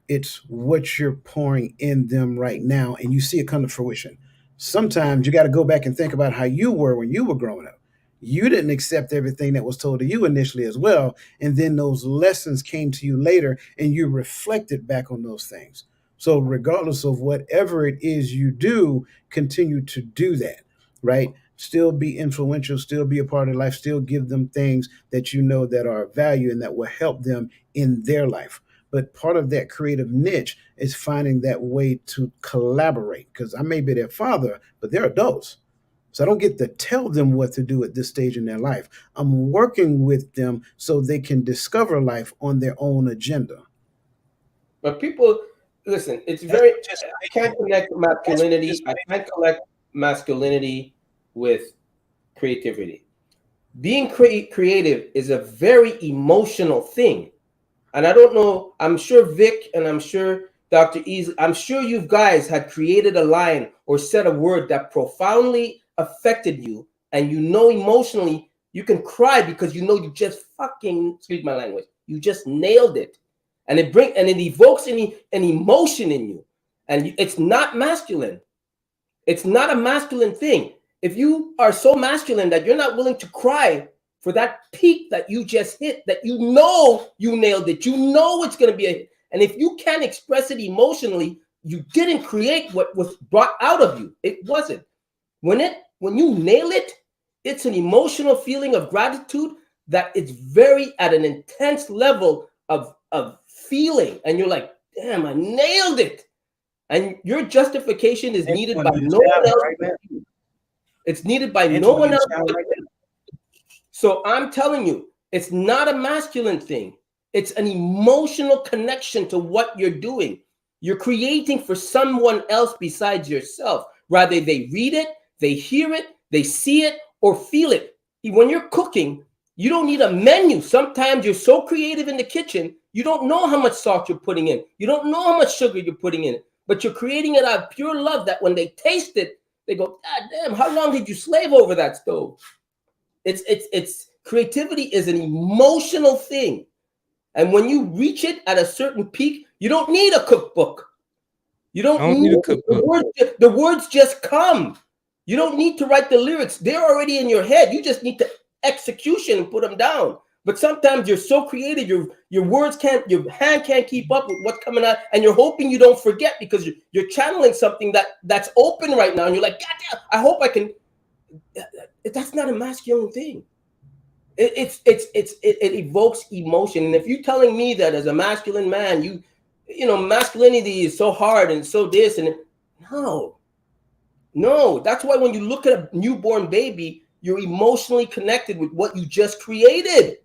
it's what you're pouring in them right now and you see it come to fruition. Sometimes you got to go back and think about how you were when you were growing up. You didn't accept everything that was told to you initially as well. And then those lessons came to you later and you reflected back on those things. So, regardless of whatever it is you do, continue to do that, right? Still be influential, still be a part of life, still give them things that you know that are of value and that will help them in their life. But part of that creative niche is finding that way to collaborate because I may be their father, but they're adults. So I don't get to tell them what to do at this stage in their life. I'm working with them so they can discover life on their own agenda. But people, listen, it's That's very, just I can't connect that's what just masculinity. I can't connect masculinity with creativity. Being creative is a very emotional thing. And I don't know, I'm sure Vic and I'm sure Dr. Easley, I'm sure you guys had created a line or said a word that profoundly affected you. And you know, emotionally, you can cry because you know you just fucking, excuse my language, you just nailed it. And it evokes an emotion in you. And it's not masculine. It's not a masculine thing. If you are so masculine that you're not willing to cry for that peak that you just hit, that you know you nailed it, you know it's going to be a hit. And if you can't express it emotionally, you didn't create what was brought out of you. It wasn't. When you nail it, it's an emotional feeling of gratitude that it's very at an intense level of feeling. And you're like, damn, I nailed it. And your justification is needed Antoine by need a no one shower else right but now. you. It's needed by no Antoine one need else a shower but right you. So I'm telling you, it's not a masculine thing. It's an emotional connection to what you're doing. You're creating for someone else besides yourself. Rather they read it, they hear it, they see it, or feel it. When you're cooking, you don't need a menu. Sometimes you're so creative in the kitchen, you don't know how much salt you're putting in. You don't know how much sugar you're putting in. But you're creating it out of pure love that when they taste it, they go, God damn, how long did you slave over that stove? It's creativity is an emotional thing. And when you reach it at a certain peak, you don't need a cookbook. You I don't don't need a need cookbook. the words just come. You don't need to write the lyrics. They're already in your head. You just need to execution and put them down. But sometimes you're so creative, your words can't, your hand can't keep up with what's coming out, and you're hoping you don't forget because you're channeling something that's open right now, and you're like, God damn, I hope I can. That's not a masculine thing. It evokes emotion. And if you're telling me that as a masculine man, masculinity is so hard and so this and no, no. That's why when you look at a newborn baby, you're emotionally connected with what you just created.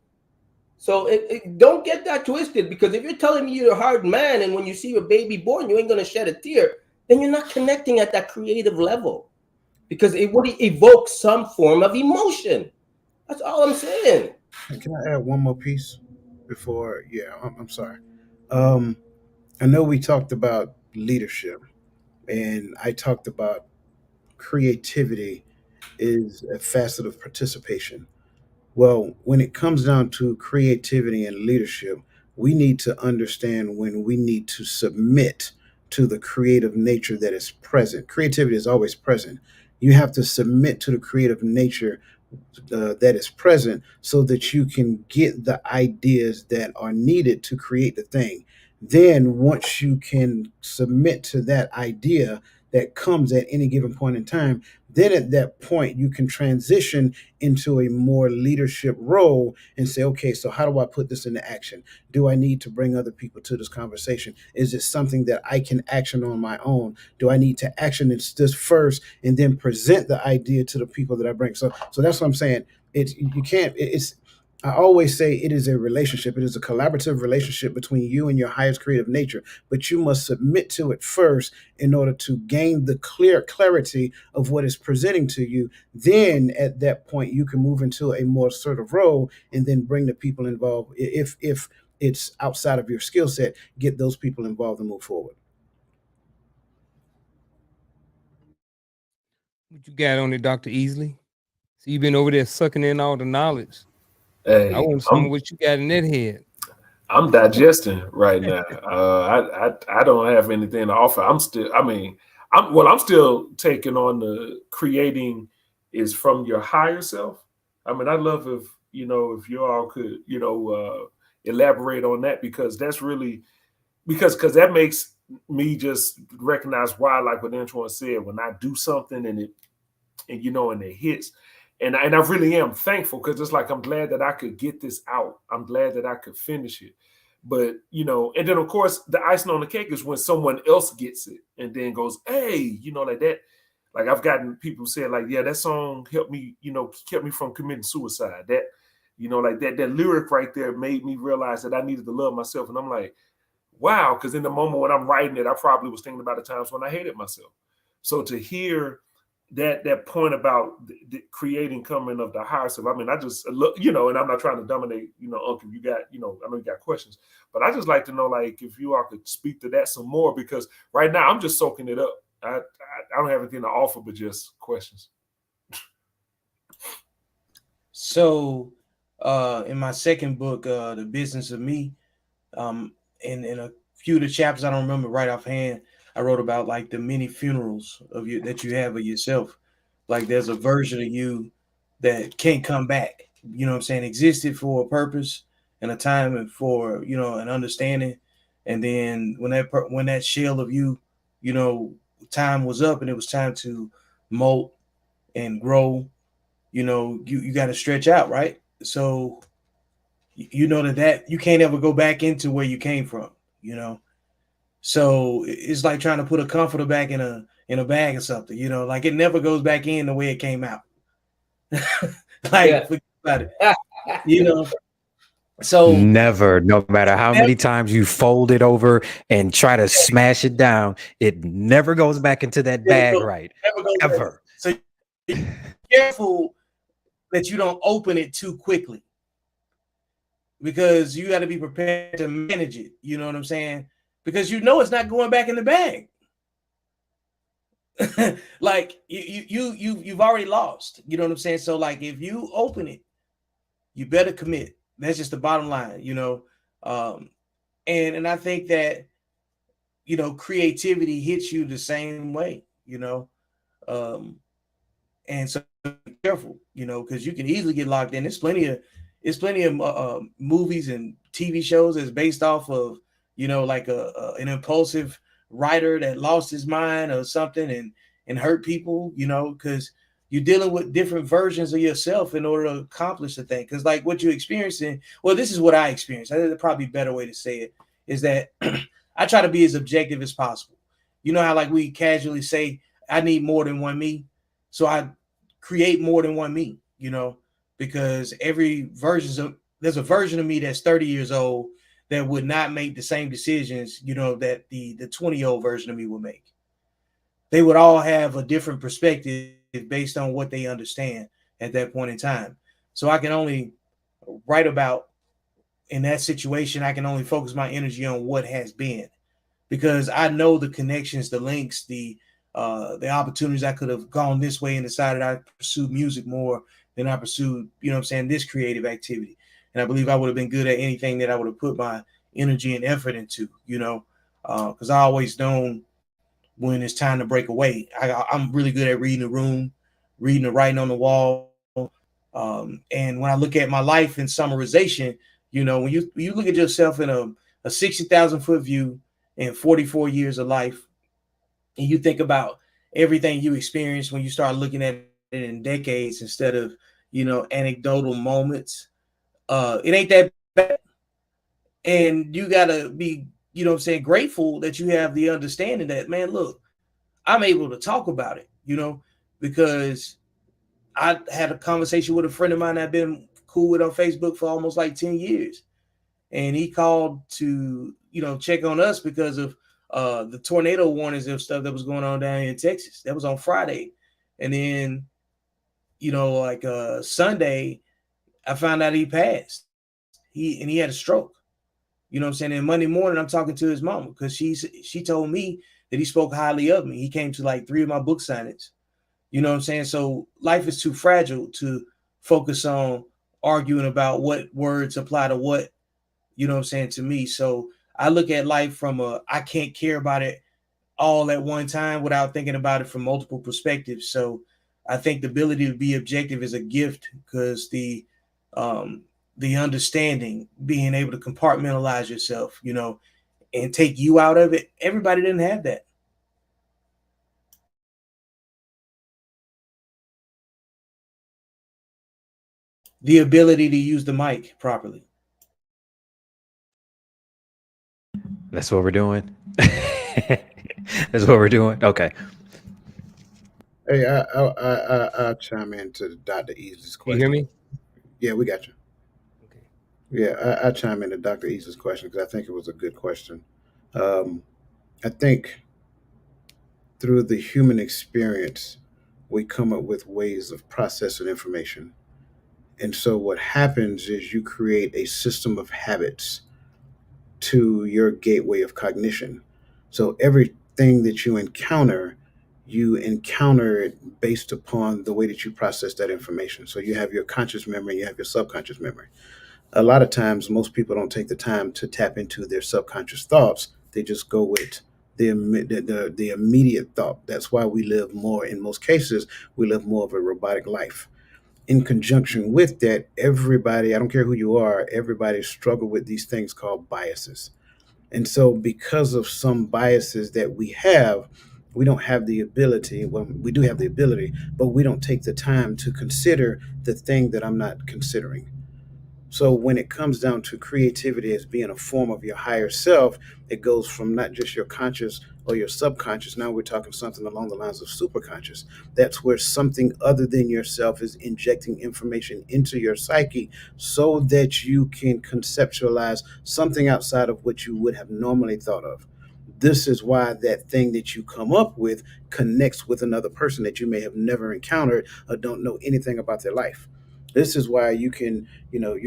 So don't get that twisted, because if you're telling me you're a hard man and when you see your baby born, you ain't gonna shed a tear, then you're not connecting at that creative level, because it would evoke some form of emotion. That's all I'm saying. Can I add one more piece before? Yeah, I'm sorry. Um, I know we talked about leadership, and I talked about creativity is a facet of participation. Well, when it comes down to creativity and leadership, we need to understand when we need to submit to the creative nature that is present. Creativity is always present. You have to submit to the creative nature that is present so that you can get the ideas that are needed to create the thing. Then, once you can submit to that idea that comes at any given point in time, then at that point you can transition into a more leadership role and say, okay, so how do I put this into action? Do I need to bring other people to this conversation? Is it something that I can action on my own? Do I need to action this first and then present the idea to the people that I bring? So that's what I'm saying. It's you can't. It's I always say it is a relationship. It is a collaborative relationship between you and your highest creative nature. But you must submit to it first in order to gain the clarity of what is presenting to you. Then at that point, you can move into a more assertive role and then bring the people involved. If it's outside of your skill set, get those people involved and move forward. What you got on it, Dr. Easley? So you've been over there sucking in all the knowledge. I Hey, want some of what you got in that head. I'm digesting right now. I don't have anything to offer. I'm still. I mean, I'm still taking on the creating is from your higher self. I mean, I love if if you all could elaborate on that, because that's really because that makes me just recognize why, like what Antoine said, when I do something and and it hits, and I really am thankful, because it's like I'm glad that I could get this out. I'm glad that I could finish it. But and then of course the icing on the cake is when someone else gets it and then goes, hey, like that. Like I've gotten people say like, yeah, that song helped me, kept me from committing suicide. That, like that lyric right there made me realize that I needed to love myself. And I'm like, wow, because in the moment when I'm writing it, I probably was thinking about the times when I hated myself. So to hear that point about the creating coming of the higher self, I mean, I just look, and I'm not trying to dominate, Uncle, you got, I know you got questions, but I just like to know, like, if you all could speak to that some more, because right now I'm just soaking it up. I don't have anything to offer but just questions. So, in my second book, The Business of Me, in a few of the chapters, I don't remember right offhand, I wrote about like the many funerals of you that you have of yourself. Like there's a version of you that can't come back. You know what I'm saying? Existed for a purpose and a time and for an understanding, and then when that shell of you, time was up and it was time to molt and grow. You got to stretch out, right? So you know that you can't ever go back into where you came from. You know, so it's like trying to put a comforter back in a bag or something. Like it never goes back in the way it came out. Like forget about it. You know, so Never, no matter how never, many times you fold it over and try to smash it down, it never goes back into that bag right. never goes back. Ever. So careful that you don't open it too quickly, because you got to be prepared to manage it. You know what I'm saying? Because it's not going back in the bag. Like you've already lost. You know what I'm saying? So like if you open it, you better commit. That's just the bottom line. And I think that creativity hits you the same way. Um, and so be careful. Because you can easily get locked in. It's plenty of movies and TV shows that's based off of like an impulsive writer that lost his mind or something and hurt people. Because you're dealing with different versions of yourself in order to accomplish the thing. Because like what you're experiencing, well, this is what I experienced. I think probably a better way to say it is that I try to be as objective as possible. You know how like we casually say, I need more than one me. So I create more than one me, because there's a version of me that's 30 years old that would not make the same decisions, that the 20-year-old version of me would make. They would all have a different perspective based on what they understand at that point in time. So I can only write about in that situation, I can only focus my energy on what has been, because I know the connections, the links, the opportunities. I could have gone this way and decided I pursued music more than I pursued, this creative activity. And I believe I would have been good at anything that I would have put my energy and effort into, because I always known when it's time to break away. I'm really good at reading the room, reading the writing on the wall. And when I look at my life in summarization, when you look at yourself in a 60,000 foot view in 44 years of life, and you think about everything you experienced when you start looking at it in decades instead of anecdotal moments, it ain't that bad. And you gotta be grateful that you have the understanding that, man, look, I'm able to talk about it, because I had a conversation with a friend of mine I've been cool with on Facebook for almost like 10 years. And he called to, check on us because of the tornado warnings and stuff that was going on down here in Texas. That was on Friday. And then, like Sunday, I found out he passed. He had a stroke. You know what I'm saying? And Monday morning, I'm talking to his mama because she told me that he spoke highly of me. He came to like 3 of my book signings. You know what I'm saying? So life is too fragile to focus on arguing about what words apply to what, to me. So I look at life from I can't care about it all at one time without thinking about it from multiple perspectives. So I think the ability to be objective is a gift, because the understanding, being able to compartmentalize yourself, and take you out of it. Everybody didn't have that. The ability to use the mic properly. That's what we're doing. That's what we're doing. Okay. Hey, I'll chime in to Dr. Easley's Can you hear question. me? Yeah, we got you. Okay. Yeah, I'll chime in to Dr. Easley's question because I think it was a good question. Um, I think through the human experience, we come up with ways of processing information. And so what happens is you create a system of habits to your gateway of cognition. So everything that you encounter it based upon the way that you process that information. So you have your conscious memory, you have your subconscious memory. A lot of times, most people don't take the time to tap into their subconscious thoughts. They just go with the immediate thought. That's why we live more, in most cases, we live more of a robotic life. In conjunction with that, everybody, I don't care who you are, everybody struggle with these things called biases. And so, because of some biases that we don't have the ability. Well, we do have the ability, but we don't take the time to consider the thing that I'm not considering. So, when it comes down to creativity as being a form of your higher self, it goes from not just your conscious or your subconscious. Now we're talking something along the lines of superconscious. That's where something other than yourself is injecting information into your psyche so that you can conceptualize something outside of what you would have normally thought of. This is why that thing that you come up with connects with another person that you may have never encountered or don't know anything about their life. This is why you can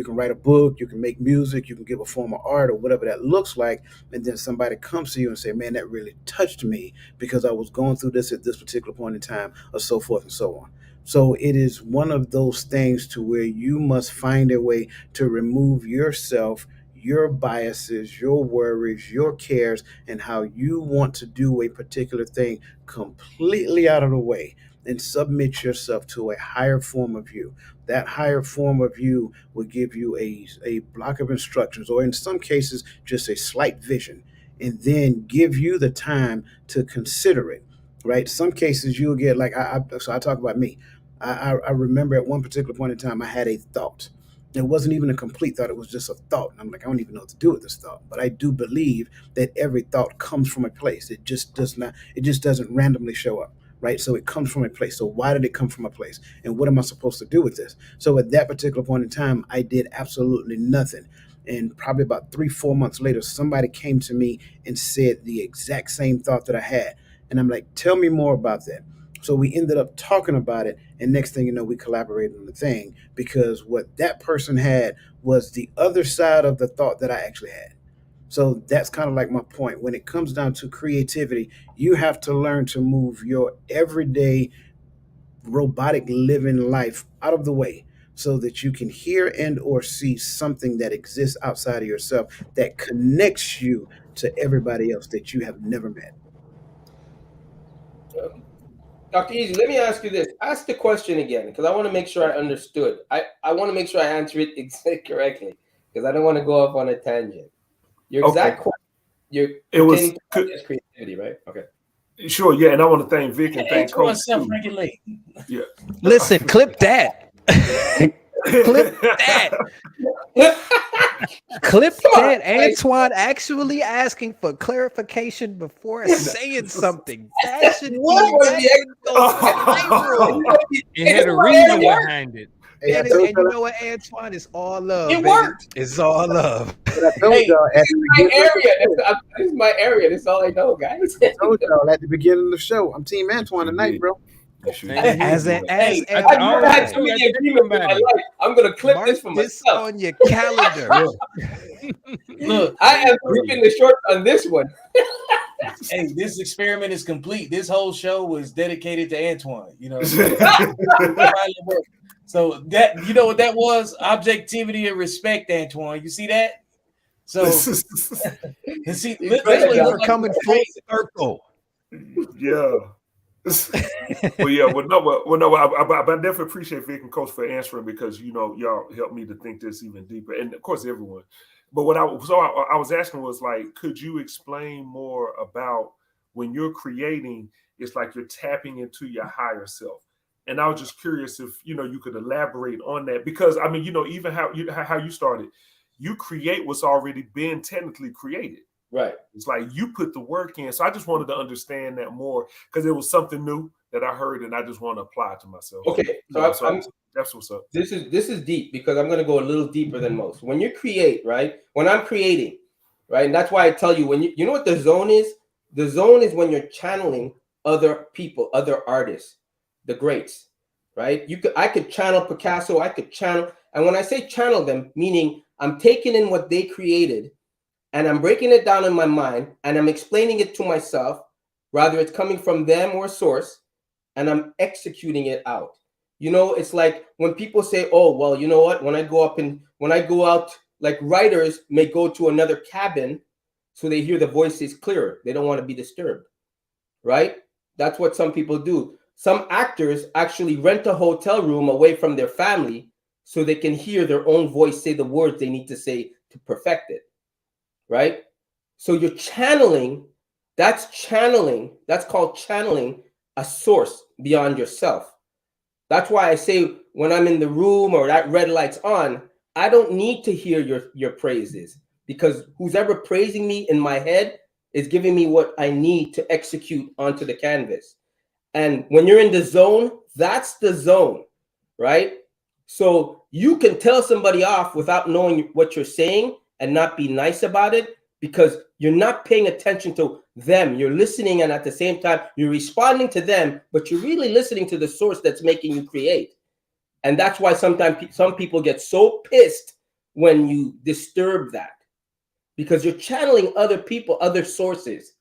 write a book, you can make music, you can give a form of art or whatever that looks like, and then somebody comes to you and say, "Man, that really touched me because I was going through this at this particular point in time," or so forth and so on. So it is one of those things to where you must find a way to remove yourself, your biases, your worries, your cares, and how you want to do a particular thing completely out of the way and submit yourself to a higher form of you. That higher form of you will give you a block of instructions, or in some cases, just a slight vision, and then give you the time to consider it. Right? Some cases you'll get like so I talk about me. I remember at one particular point in time I had a thought. It wasn't even a complete thought; it was just a thought. And I'm like, I don't even know what to do with this thought. But I do believe that every thought comes from a place. It just does not. It just doesn't randomly show up. Right? So it comes from a place. So why did it come from a place? And what am I supposed to do with this? So at that particular point in time, I did absolutely nothing. And probably about 3, 4 months later, somebody came to me and said the exact same thought that I had. And I'm like, tell me more about that. So we ended up talking about it. And next thing you know, we collaborated on the thing because what that person had was the other side of the thought that I actually had. So that's kind of like my point. When it comes down to creativity, you have to learn to move your everyday robotic living life out of the way so that you can hear and or see something that exists outside of yourself that connects you to everybody else that you have never met. Dr. Easy, let me ask you this. Ask the question again because I want to make sure I understood. I want to make sure I answer it exactly correctly because I don't want to go off on a tangent. Your exact question, you're It was pertaining to conscious creativity, right? Okay. sure, yeah, and I want to thank Vic and thank Coach too. Self-regulate. Yeah. Listen, clip that. Clip that. Clip that. Antoine actually asking for clarification before saying something. That should be What was viral. It had a reason behind it. Hey, And you know what, Antoine? It's all love. It baby. worked. It's all love. But I told Hey, y'all at this the is my beginning of the area. show. This is my area. That's all I know, guys. I told y'all at the beginning of the show. I'm Team Antoine tonight, bro. As I've Antoine. never had so many agreements in my life. I'm gonna clip Mark this for this myself. on your calendar. Look, I am keeping the short on this one. hey, this experiment is complete. This whole show was dedicated to Antoine. So that, you know what that was? Objectivity and respect, Antoine. You see that? So and see, Thank you for coming full circle. Yeah. Well, yeah, no. I definitely appreciate Vic and Coach for answering because y'all helped me to think this even deeper, and of course everyone. But I was asking was like, could you explain more about when you're creating? It's like you're tapping into your higher self, and I was just curious if you could elaborate on that because I mean even how you started, you create what's already been technically created. Right. It's like you put the work in. So I just wanted to understand that more because it was something new that I heard and I just want to apply it to myself. Okay. So that's what's up. This is deep because I'm going to go a little deeper than most. When you create, right? When I'm creating, right? And that's why I tell you when you know what the zone is? The zone is when you're channeling other people, other artists, the greats, right? I could channel Picasso, I could channel, and when I say channel them, meaning I'm taking in what they created and I'm breaking it down in my mind and I'm explaining it to myself, rather it's coming from them or source, and I'm executing it out. It's like when people say, "Oh, well, you know what? When I go out, like writers may go to another cabin so they hear the voices clearer. They don't want to be disturbed, right? That's what some people do. Some actors actually rent a hotel room away from their family so they can hear their own voice say the words they need to say to perfect it, right? So you're channeling, that's called channeling a source beyond yourself. That's why I say when I'm in the room or that red light's on, I don't need to hear your praises because who's ever praising me in my head is giving me what I need to execute onto the canvas. And when you're in the zone, that's the zone, right? So you can tell somebody off without knowing what you're saying and not be nice about it because you're not paying attention to them. You're listening, and at the same time, you're responding to them, but you're really listening to the source that's making you create. And that's why sometimes some people get so pissed when you disturb that because you're channeling other people, other sources.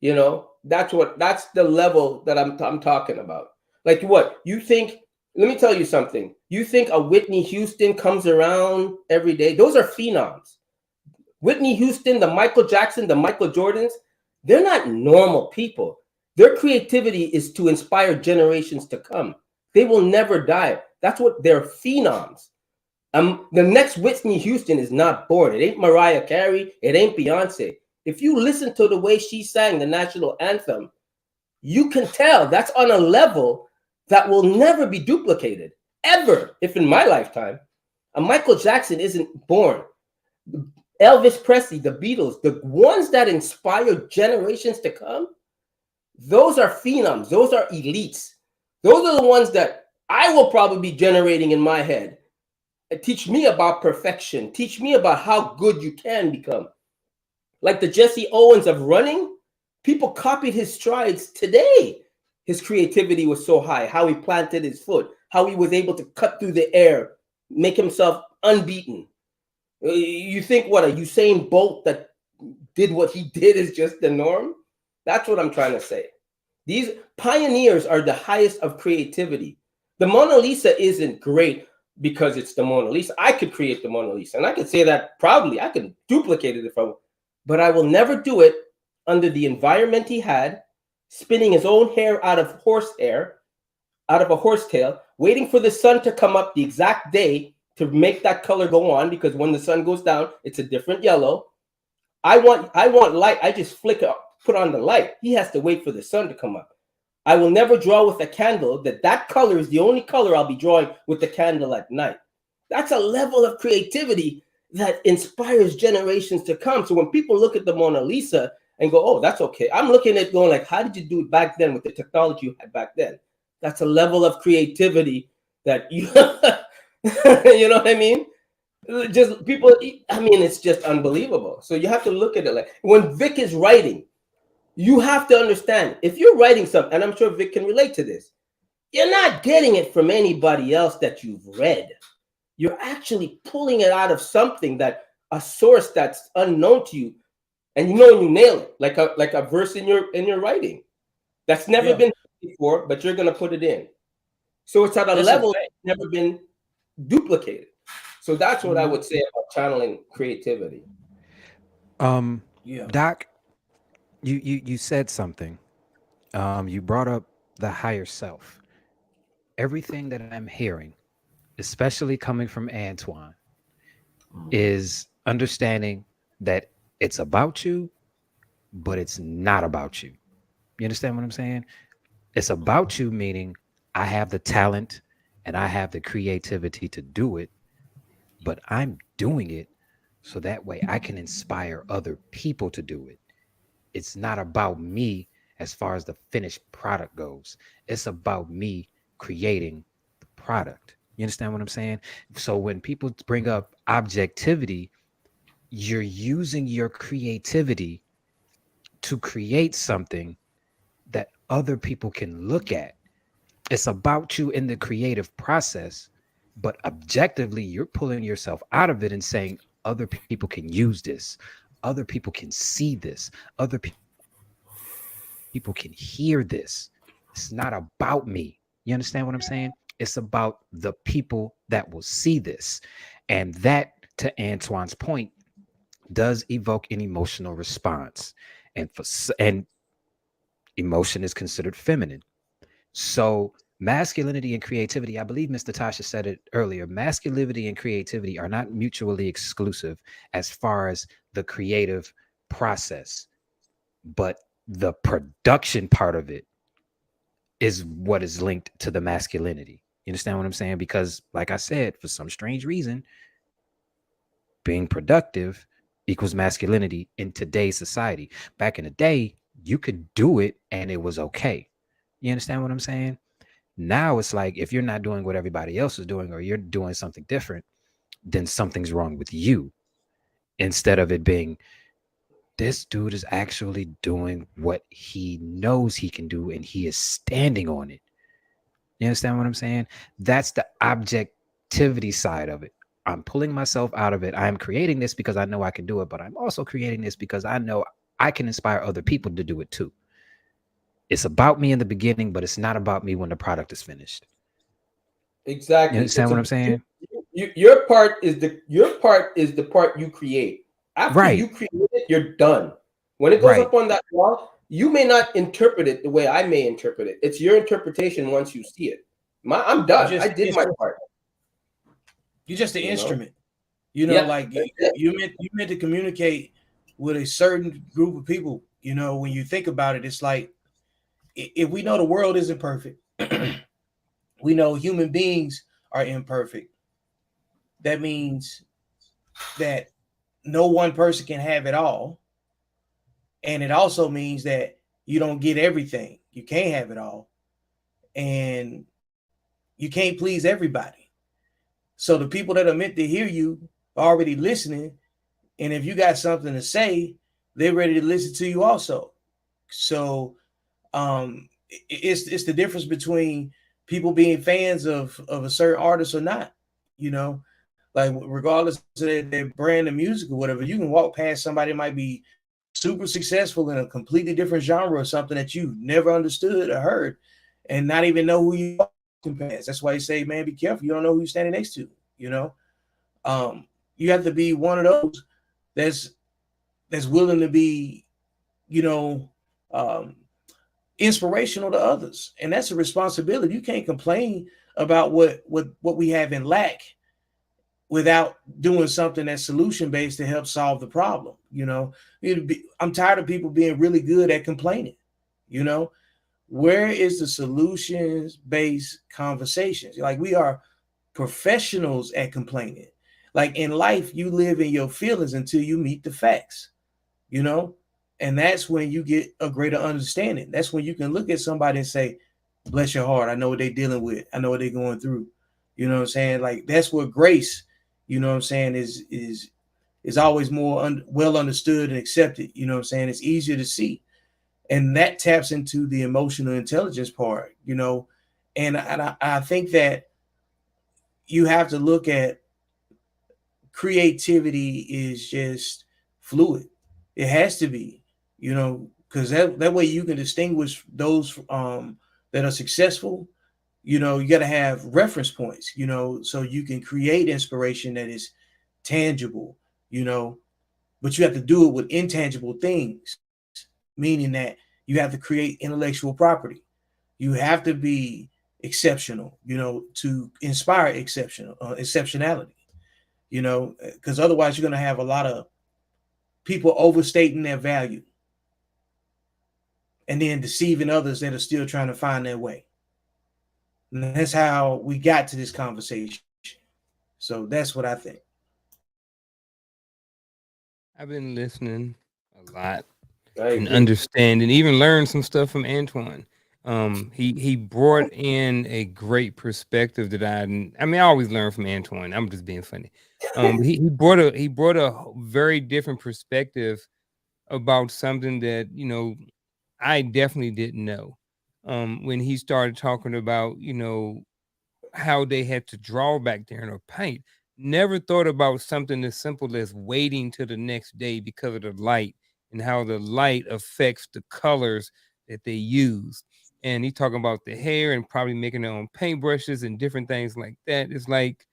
That's the level that I'm talking about. Like what you think? Let me tell you something. You think a Whitney Houston comes around every day? Those are phenoms. Whitney Houston, the Michael Jackson, the Michael Jordans, they're not normal people. Their creativity is to inspire generations to come. They will never die. That's what they're phenoms. The next Whitney Houston is not born. It ain't Mariah Carey. It ain't Beyonce. If you listen to the way she sang the national anthem, you can tell that's on a level that will never be duplicated, ever, if in my lifetime. A Michael Jackson isn't born. Elvis Presley, the Beatles, the ones that inspire generations to come, those are phenoms. Those are elites. Those are the ones that I will probably be generating in my head. Teach me about perfection. Teach me about how good you can become. Like the Jesse Owens of running, people copied his strides today. His creativity was so high, how he planted his foot, how he was able to cut through the air, make himself unbeaten. You think what a Usain Bolt that did what he did is just the norm? That's what I'm trying to say. These pioneers are the highest of creativity. The Mona Lisa isn't great because it's the Mona Lisa. I could create the Mona Lisa, and I could say that proudly. I could duplicate it if I want, but I will never do it under the environment he had, spinning his own hair out of horsehair, out of a horsetail, waiting for the sun to come up the exact day to make that color go on, because when the sun goes down, it's a different yellow. I want light. I just put on the light. He has to wait for the sun to come up. I will never draw with a candle that color is the only color I'll be drawing with the candle at night. That's a level of creativity that inspires generations to come. So when people look at the Mona Lisa and go, oh, that's okay. I'm looking at going like, how did you do it back then with the technology you had back then? That's a level of creativity that you, you know what I mean? Just people, I mean, it's just unbelievable. So you have to look at it like when Vic is writing, you have to understand if you're writing something, and I'm sure Vic can relate to this, you're not getting it from anybody else that you've read. You're actually pulling it out of something that a source that's unknown to you, and you nail it like a verse in your writing that's never been before, but you're gonna put it in. So it's at a level that's never been duplicated. So that's what I would say about channeling creativity. Yeah. Doc, you said something You brought up the higher self. Everything that I'm hearing, especially coming from Antoine, is understanding that it's about you, but it's not about you. You understand what I'm saying? It's about you, meaning I have the talent and I have the creativity to do it, but I'm doing it so that way I can inspire other people to do it. It's not about me as far as the finished product goes. It's about me creating the product. You understand what I'm saying? So when people bring up objectivity, you're using your creativity to create something that other people can look at. It's about you in the creative process, but objectively, you're pulling yourself out of it and saying, other people can use this. Other people can see this. Other people can hear this. It's not about me. You understand what I'm saying? It's about the people that will see this. And that, to Antoine's point, does evoke an emotional response. And emotion is considered feminine. So masculinity and creativity, I believe Mr. Tasha said it earlier, masculinity and creativity are not mutually exclusive as far as the creative process, but the production part of it is what is linked to the masculinity. You understand what I'm saying? Because, like I said, for some strange reason, being productive equals masculinity in today's society. Back in the day, you could do it and it was okay. You understand what I'm saying? Now it's like if you're not doing what everybody else is doing or you're doing something different, then something's wrong with you. Instead of it being, this dude is actually doing what he knows he can do and he is standing on it. You understand what I'm saying? That's the objectivity side of it. I'm pulling myself out of it. I'm creating this because I know I can do it, but I'm also creating this because I know I can inspire other people to do it too. It's about me in the beginning, but it's not about me when the product is finished. You Exactly. understand what I'm saying? Your part is the part you create. After Right. you create it, you're done. When it goes Right. up on that wall, you may not interpret it the way I may interpret it. It's your interpretation once you see it. I'm You done. I just did my part. you're just the You know. instrument. You know, Yeah. like That's it. you meant to communicate with a certain group of people. You know, when you think about it, it's like if we know the world isn't perfect, we know human beings are imperfect. That means that no one person can have it all, and it also means that you don't get everything. You can't have it all, and you can't please everybody. So the people that are meant to hear you are already listening, and if you got something to say, they're ready to listen to you also. So it's the difference between people being fans of a certain artist or not. You know, like regardless of their brand of music or whatever, you can walk past somebody that might be super successful in a completely different genre or something that you never understood or heard, and not even know who you are walking past. That's why you say, man, be careful. You don't know who you're standing next to. You know, um, you have to be one of those that's that's willing to be, you know, um, inspirational to others, and that's a responsibility. You can't complain about what we have in lack without doing something that's solution based to help solve the problem. You know, I'm tired of people being really good at complaining. You know, where is the solutions based conversations? Like we are professionals at complaining. Like in life, you live in your feelings until you meet the facts. You know, and that's when you get a greater understanding. That's when you can look at somebody and say, bless your heart, I know what they're dealing with, I know what they're going through. You know what I'm saying? Like that's what grace, you know what I'm saying, is always more well understood and accepted. You know what I'm saying? It's easier to see, and that taps into the emotional intelligence part. You know, and I think that you have to look at creativity is just fluid. It has to be, you know, because that way you can distinguish those that are successful. You know, you got to have reference points, you know, so you can create inspiration that is tangible, you know, but you have to do it with intangible things, meaning that You have to create intellectual property. You have to be exceptional, to inspire exceptionality, because otherwise you're going to have a lot of people overstating their value and then deceiving others that are still trying to find their way. And that's how we got to this conversation. So that's what I think. I've been listening a lot I and agree. understanding, even learned some stuff from Antoine. He brought in a great perspective that I mean I always learn from Antoine. I'm just being funny. But he brought a very different perspective about something that I definitely didn't know. When he started talking about how they had to draw back there or paint. Never thought about something as simple as waiting to the next day because of the light and how the light affects the colors that they use. And he talking about the hair and probably making their own paintbrushes and different things like that. It's like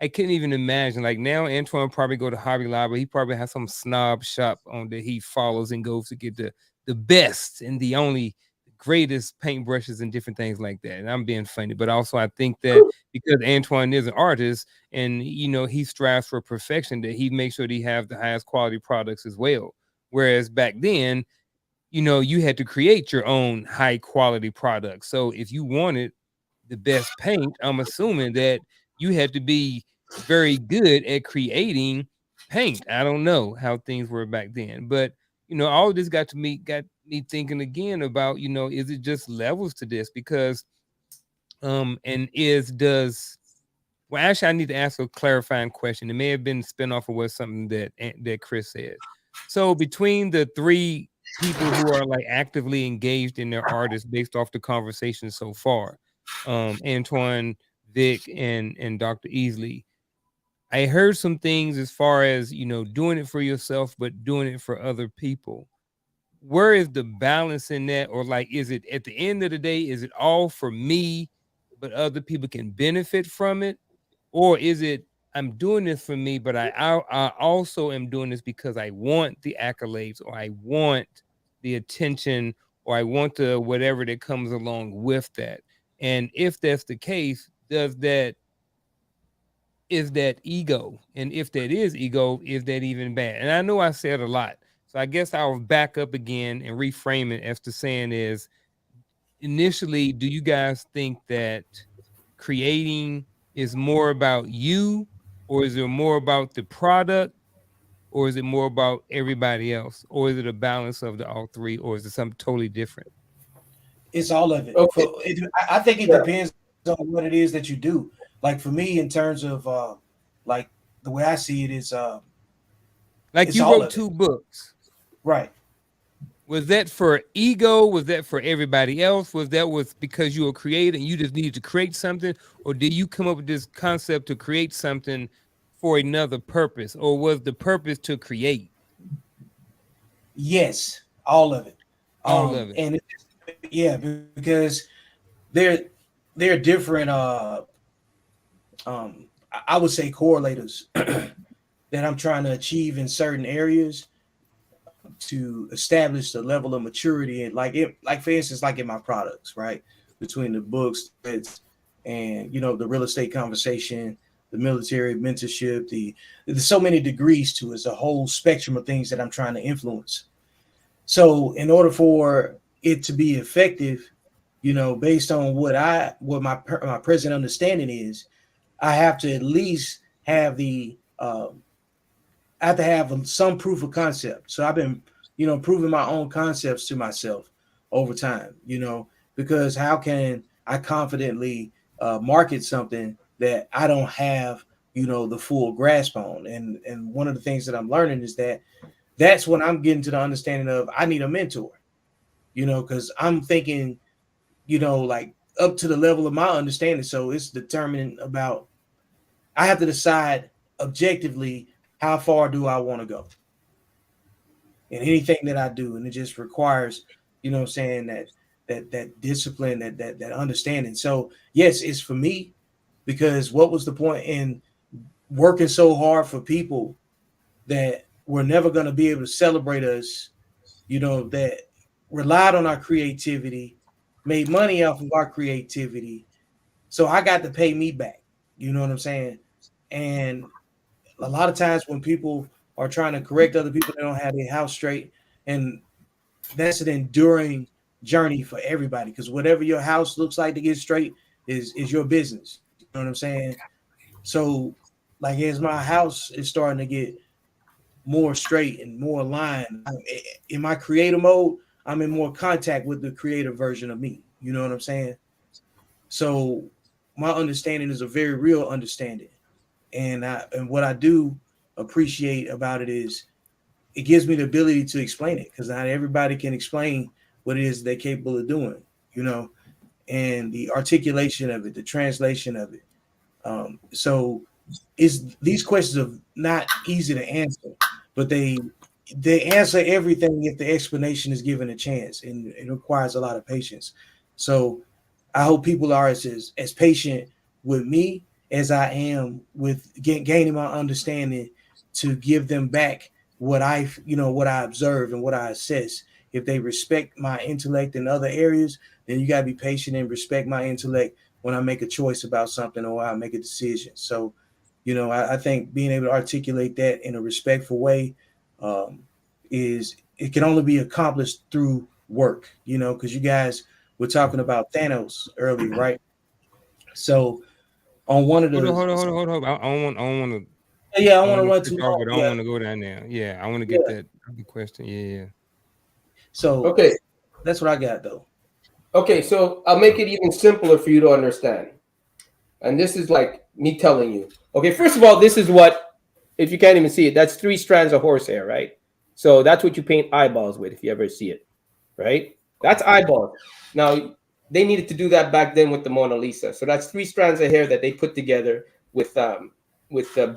I couldn't even imagine. Like now, Antoine probably go to Hobby Lobby. He probably has some snob shop on that he follows and goes to get the best and the only greatest paintbrushes and different things like that. And I'm being funny, but also I think that because Antoine is an artist and he strives for perfection, that he makes sure that he have the highest quality products as well. Whereas back then, you had to create your own high quality product. So if you wanted the best paint, I'm assuming that you had to be very good at creating paint. I don't know how things were back then, but all of this got me thinking again about, is it just levels to this? Because and is does well, actually, I need to ask a clarifying question. It may have been spin off of what something that Chris said. So between the three people who are like actively engaged in their artists based off the conversation so far, Antoine, Vic, and Dr. Easley, I heard some things as far as doing it for yourself, but doing it for other people. Where is the balance in that? Or like, is it at the end of the day, is it all for me, but other people can benefit from it? Or is it I'm doing this for me, but I also am doing this because I want the accolades or I want the attention or I want the whatever that comes along with that. And if that's the case, does that is that ego? And if that is ego, is that even bad? And I know I said a lot. So I guess I'll back up again and reframe it as to saying is initially, do you guys think that creating is more about you, or is it more about the product, or is it more about everybody else, or is it a balance of the all three, or is it something totally different? It's all of it. Okay. I think it Yeah. depends on what it is that you do. Like for me, in terms of like the way I see it is, Like it's you all wrote of it. two books. Right. Was that for ego? Was that for everybody else? Was because you were creating, you just needed to create something, or did you come up with this concept to create something for another purpose, or was the purpose to create Yes, all of it. all of it? And yeah, because they're they're different. I would say correlators that I'm trying to achieve in certain areas to establish the level of maturity and like for instance, like in my products, right? Between the books and the real estate conversation, the military mentorship, there's so many degrees to it. It's a whole spectrum of things that I'm trying to influence. So in order for it to be effective, based on what my present understanding is, I have to at least have I have to have some proof of concept. So I've been, proving my own concepts to myself over time, because how can I confidently market something that I don't have, the full grasp on? And one of the things that I'm learning is that that's when I'm getting to the understanding of I need a mentor, because I'm thinking, like up to the level of my understanding. So it's determining about, I have to decide objectively how far do I want to go in anything that I do, and it just requires, what I'm saying, that discipline, that understanding. So yes, it's for me, because what was the point in working so hard for people that were never going to be able to celebrate us, that relied on our creativity, made money off of our creativity. So I got to pay me back. You know what I'm saying? And a lot of times when people are trying to correct other people, they don't have their house straight. And that's an enduring journey for everybody, because whatever your house looks like to get straight is your business. You know what I'm saying? So, like, as my house is starting to get more straight and more aligned, in my creative mode, I'm in more contact with the creative version of me. You know what I'm saying? So, my understanding is a very real understanding, and what I do appreciate about it is it gives me the ability to explain it, because not everybody can explain what it is they're capable of doing, you know, and the articulation of it, the translation of it. So is these questions are not easy to answer, but they answer everything if the explanation is given a chance, and it requires a lot of patience. So I hope people are as patient with me as I am with gaining my understanding, to give them back what what I observe and what I assess. If they respect my intellect in other areas, then you gotta be patient and respect my intellect when I make a choice about something or I make a decision. So, I think being able to articulate that in a respectful way, um, is it can only be accomplished through work. Because you guys were talking about Thanos earlier, right? So on one of Hold on, the hold on, hold on, hold on. I don't want to. yeah, I I want to want to run switch too off, long. but I don't Yeah, want to go down there. Yeah, I want to get yeah. that other question. Yeah, yeah. So Okay. that's what I got though. Okay. So I'll make it even simpler for you to understand. And this is like me telling you. Okay. First of all, this is what, if you can't even see it, that's 3 strands of horsehair, right? So that's what you paint eyeballs with if you ever see it, right? That's eyeballs. Now, they needed to do that back then with the Mona Lisa. So that's 3 strands of hair that they put together with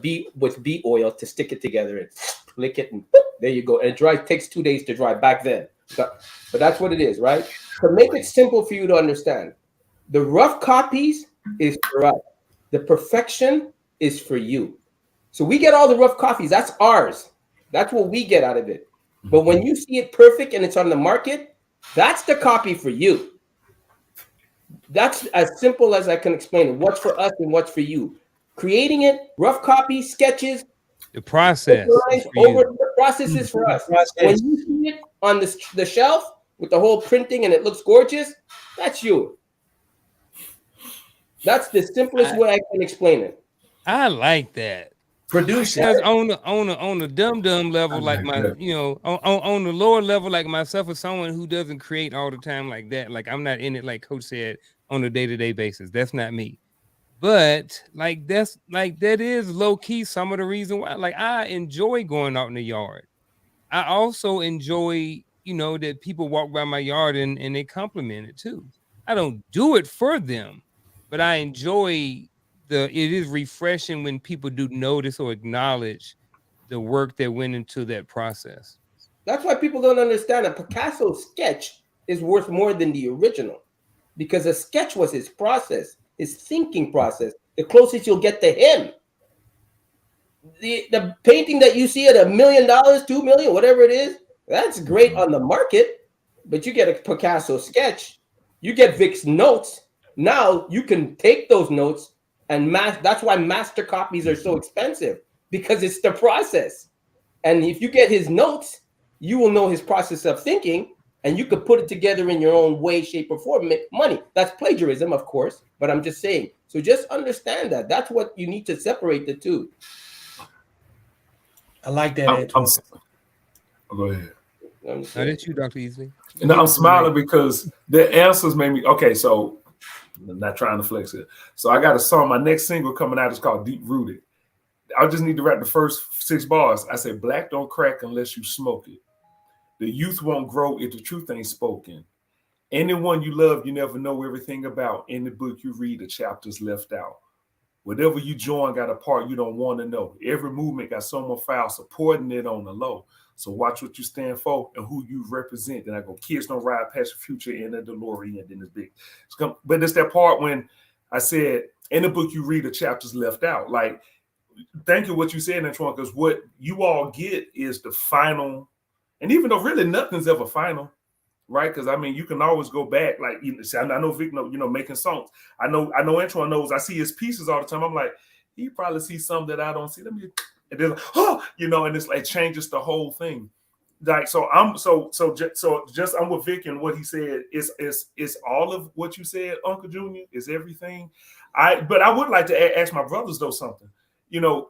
bee oil to stick it together and lick it, and there you go. And it dries, takes 2 days to dry back then. But that's what it is, right? To make it simple for you to understand, the rough copies is for us. The perfection is for you. So we get all the rough copies. That's ours. That's what we get out of it. But when you see it perfect and it's on the market, that's the copy for you. That's as simple as I can explain it. What's for us and what's for you. Creating it, rough copy, sketches, The process is for over you. the process is for The us. When process. you see it on the shelf with the whole printing and it looks gorgeous, that's you. That's the simplest I way I can explain it. I like that. Produce it. Because on the dumb I level, like like my that. on the lower level, like myself, or someone who doesn't create all the time like that, like I'm not in it, like Coach said, on a day-to-day basis. That's not me. But like that is low key some of the reason why. Like I enjoy going out in the yard. I also enjoy, that people walk by my yard and they compliment it too. I don't do it for them, but I enjoy it is refreshing when people do notice or acknowledge the work that went into that process. That's why people don't understand a Picasso's sketch is worth more than the original, because a sketch was his process, his thinking process. The closest you'll get to him. The painting that you see at $1 million, 2 million, whatever it is, that's great on the market. But you get a Picasso sketch, you get Vic's notes. Now you can take those notes and That's why master copies are so expensive, because it's the process. And if you get his notes, you will know his process of thinking, and you could put it together in your own way, shape, or form, make money. That's plagiarism, of course, but I'm just saying. So just understand that. That's what you need to separate the two. I like that, I'm Antoine. oh, go ahead. I'm just Now saying. that's you, Dr. Easley. And I'm smiling because the answers made me okay. So I'm not trying to flex it. So I got a song. My next single coming out is called Deep Rooted. I just need to rap the first 6 bars. I said, "Black don't crack unless you smoke it. The youth won't grow if the truth ain't spoken. Anyone you love, you never know everything about. In the book you read, the chapters left out. Whatever you join got a part you don't want to know. Every movement got someone file supporting it on the low. So watch what you stand for and who you represent." Then I go, "Kids don't ride past the future in a DeLorean." Then it's big. But it's that part when I said, in the book you read, the chapters left out. Like, thank you what you said, Antoine, because what you all get is the final. And even though really nothing's ever final, right? Because I mean, you can always go back. Like, see, I know Vic, making songs. I know Antoine knows. I see his pieces all the time. I'm like, he probably sees something that I don't see. Let me, and then, and it's like changes the whole thing. Like, so just I'm with Vic and what he said is all of what you said, Uncle Junior, is everything. But I would like to ask my brothers though something. You know,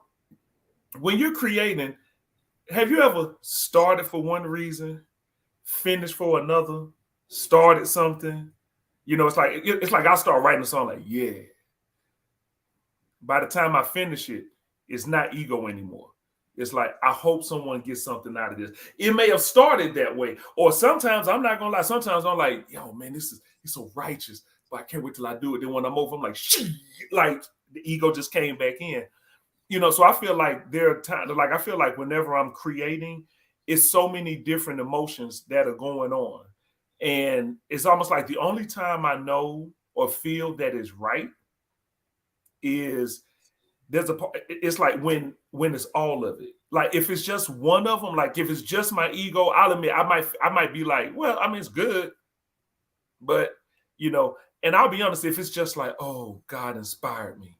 when you're creating, have you ever started for one reason, finished for another, started something? It's like I start writing a song like, yeah. By the time I finish it, it's not ego anymore. It's like I hope someone gets something out of this. It may have started that way, or sometimes I'm not gonna lie. Sometimes I'm like, yo, man, it's so righteous, but I can't wait till I do it. Then when I'm over, I'm like, shit, like the ego just came back in. So I feel like there are times, like I feel like whenever I'm creating, it's so many different emotions that are going on, and it's almost like the only time I know or feel that is right is it's like when it's all of it. Like if it's just one of them, like if it's just my ego, I'll admit I might be like, well, I mean it's good, but you know, and I'll be honest, if it's just like, oh, God inspired me,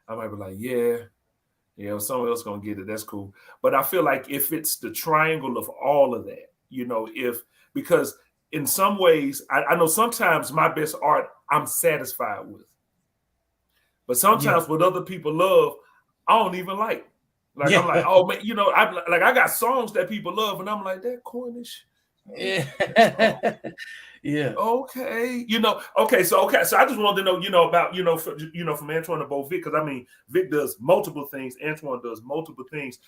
I might be like, yeah, someone else gonna get it. That's cool. But I feel like if it's the triangle of all of that, if because in some ways, I know sometimes my best art I'm satisfied with. But Yeah. sometimes what other people love, I don't even like. Like I'm like, Yeah. oh man, I got songs that people love, and I'm like, that Cornish. Yeah. Oh, Yeah. okay, So I just wanted to know, about from Antoine to both Vic, because I mean Vic does multiple things, Antoine does multiple things.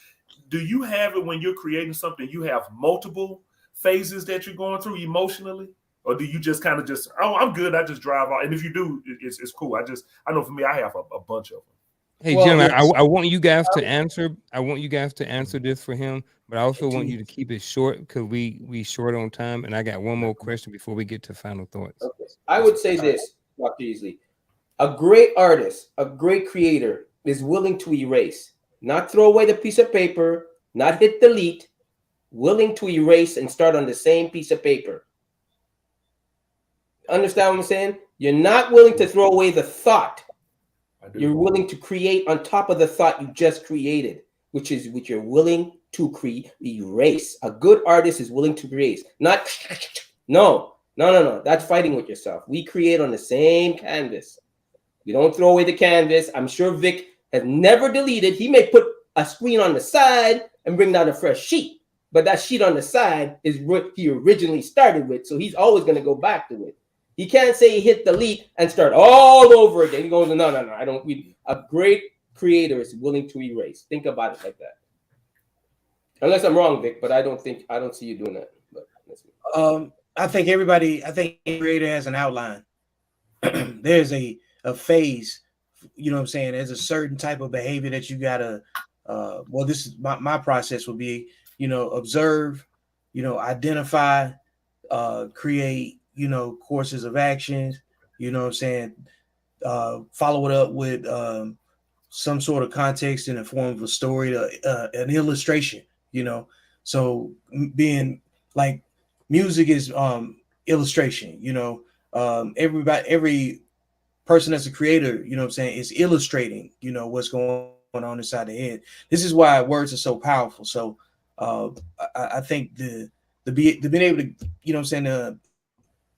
Do you have it when you're creating something? You have multiple phases that you're going through emotionally, or do you just kind of just, oh, I'm good, I just drive on? And if you do, it's cool. I know for me, I have a bunch of them. Hey, Well, gentlemen, Yes. I want you guys to answer. I want you guys to answer this for him, but I also want you to Indeed. keep it short because we short on time, and I got one more question before we get to final thoughts. okay. I Yes, would sir. say this, Dr. Easley. A great artist, a great creator is willing to erase, not throw away the piece of paper, not hit delete, willing to erase and start on the same piece of paper. Understand what I'm saying? You're not willing to throw away the thought. I do. You're willing to create on top of the thought you just created, which is what you're willing to erase. A good artist is willing to erase, not no. That's fighting with yourself. We create on the same canvas. We don't throw away the canvas. I'm sure Vic has never deleted. He may put a screen on the side and bring down a fresh sheet, but that sheet on the side is what he originally started with. So he's always going to go back to it. He can't say he hit delete and start all over again. He goes, no. I don't. A great creator is willing to erase. Think about it like that. Unless I'm wrong, Vic, but I don't see you doing that. But that's me. I think every creator has an outline. There's a phase, you know what I'm saying? There's a certain type of behavior that you gotta well, this is my process would be, observe, identify, create, courses of actions, you know what I'm saying? Follow it up with some sort of context in the form of a story, an illustration, you know. So being like music is illustration, every person that's a creator, you know what I'm saying, is illustrating, what's going on inside the head. This is why words are so powerful. So I think the being able to,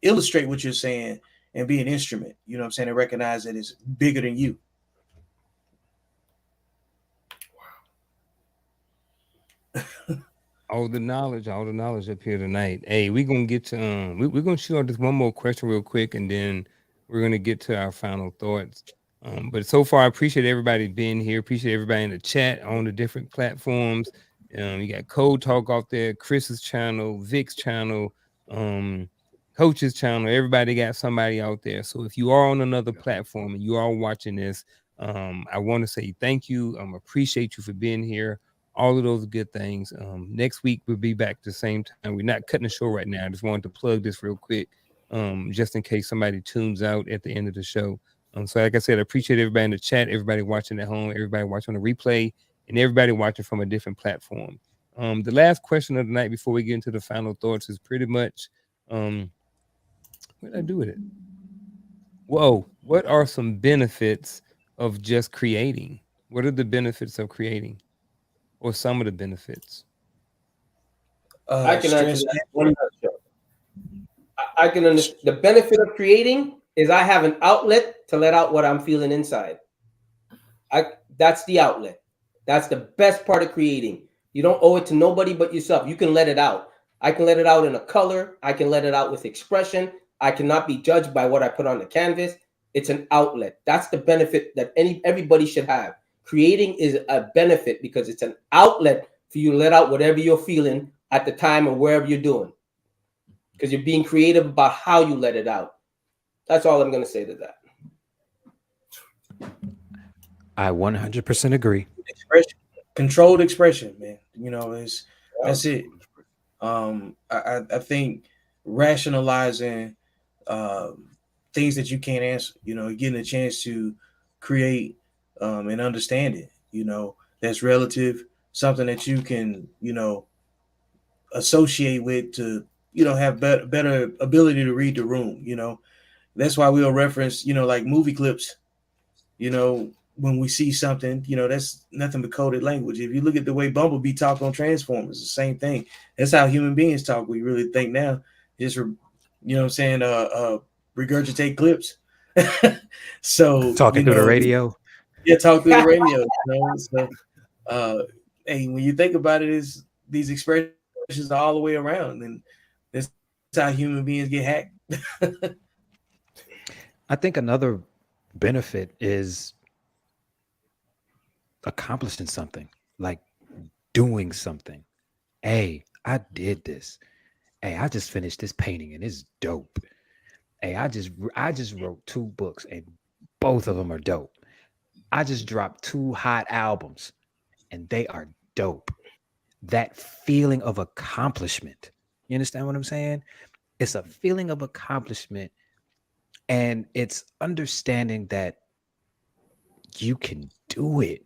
illustrate what you're saying and be an instrument, and recognize that it's bigger than you. All the knowledge up here tonight. Hey, we're gonna get to we're gonna shoot out this one more question real quick, and then we're gonna get to our final thoughts. But so far, I appreciate everybody being here. Appreciate everybody in the chat on the different platforms. You got Code Talk out there, Chris's channel, Vic's channel, um, Coach's channel. Everybody got somebody out there. So if you are on another platform and you are watching this, I want to say thank you. Appreciate you for being here, all of those good things. Next week we'll be back the same time. We're not cutting the show right now. I just wanted to plug this real quick, just in case somebody tunes out at the end of the show. So like I said, I appreciate everybody in the chat, everybody watching at home, everybody watching on the replay, and everybody watching from a different platform. The last question of the night before we get into the final thoughts is pretty much What did I do with it? Whoa, what are some benefits of just creating? What are the benefits of creating? Or some of the benefits? I can answer Stress. that in one nutshell. I can understand the benefit of creating is I have an outlet to let out what I'm feeling inside. I That's the outlet. That's the best part of creating. You don't owe it to nobody but yourself. You can let it out. I can let it out in a color. I can let it out with expression. I cannot be judged by what I put on the canvas. It's an outlet. That's the benefit that everybody should have. Creating is a benefit because it's an outlet for you to let out whatever you're feeling at the time or wherever you're doing. Because you're being creative about how you let it out. That's all I'm going to say to that. I 100% agree. Expression, controlled expression, man. You know, is that's it. I think rationalizing things that you can't answer, you know, getting a chance to create and understand it, you know, that's relative, something that you can, you know, associate with to, you know, have better ability to read the room, you know. That's why we'll reference, you know, like movie clips, you know, when we see something, you know, that's nothing but coded language. If you look at the way Bumblebee talk on Transformers, the same thing. That's how human beings talk. We really think now, just you know what I'm saying, regurgitate clips. So, Talking you through the know, radio. yeah, talk through the radio, you know. So hey, when you think about it, is these expressions are all the way around, and that's how human beings get hacked. I think another benefit is accomplishing something, like doing something. Hey, I did this. Hey, I just finished this painting and it's dope. Hey, I just wrote two books and both of them are dope. I just dropped two hot albums and they are dope. That feeling of accomplishment. You understand what I'm saying? It's a feeling of accomplishment, and it's understanding that you can do it.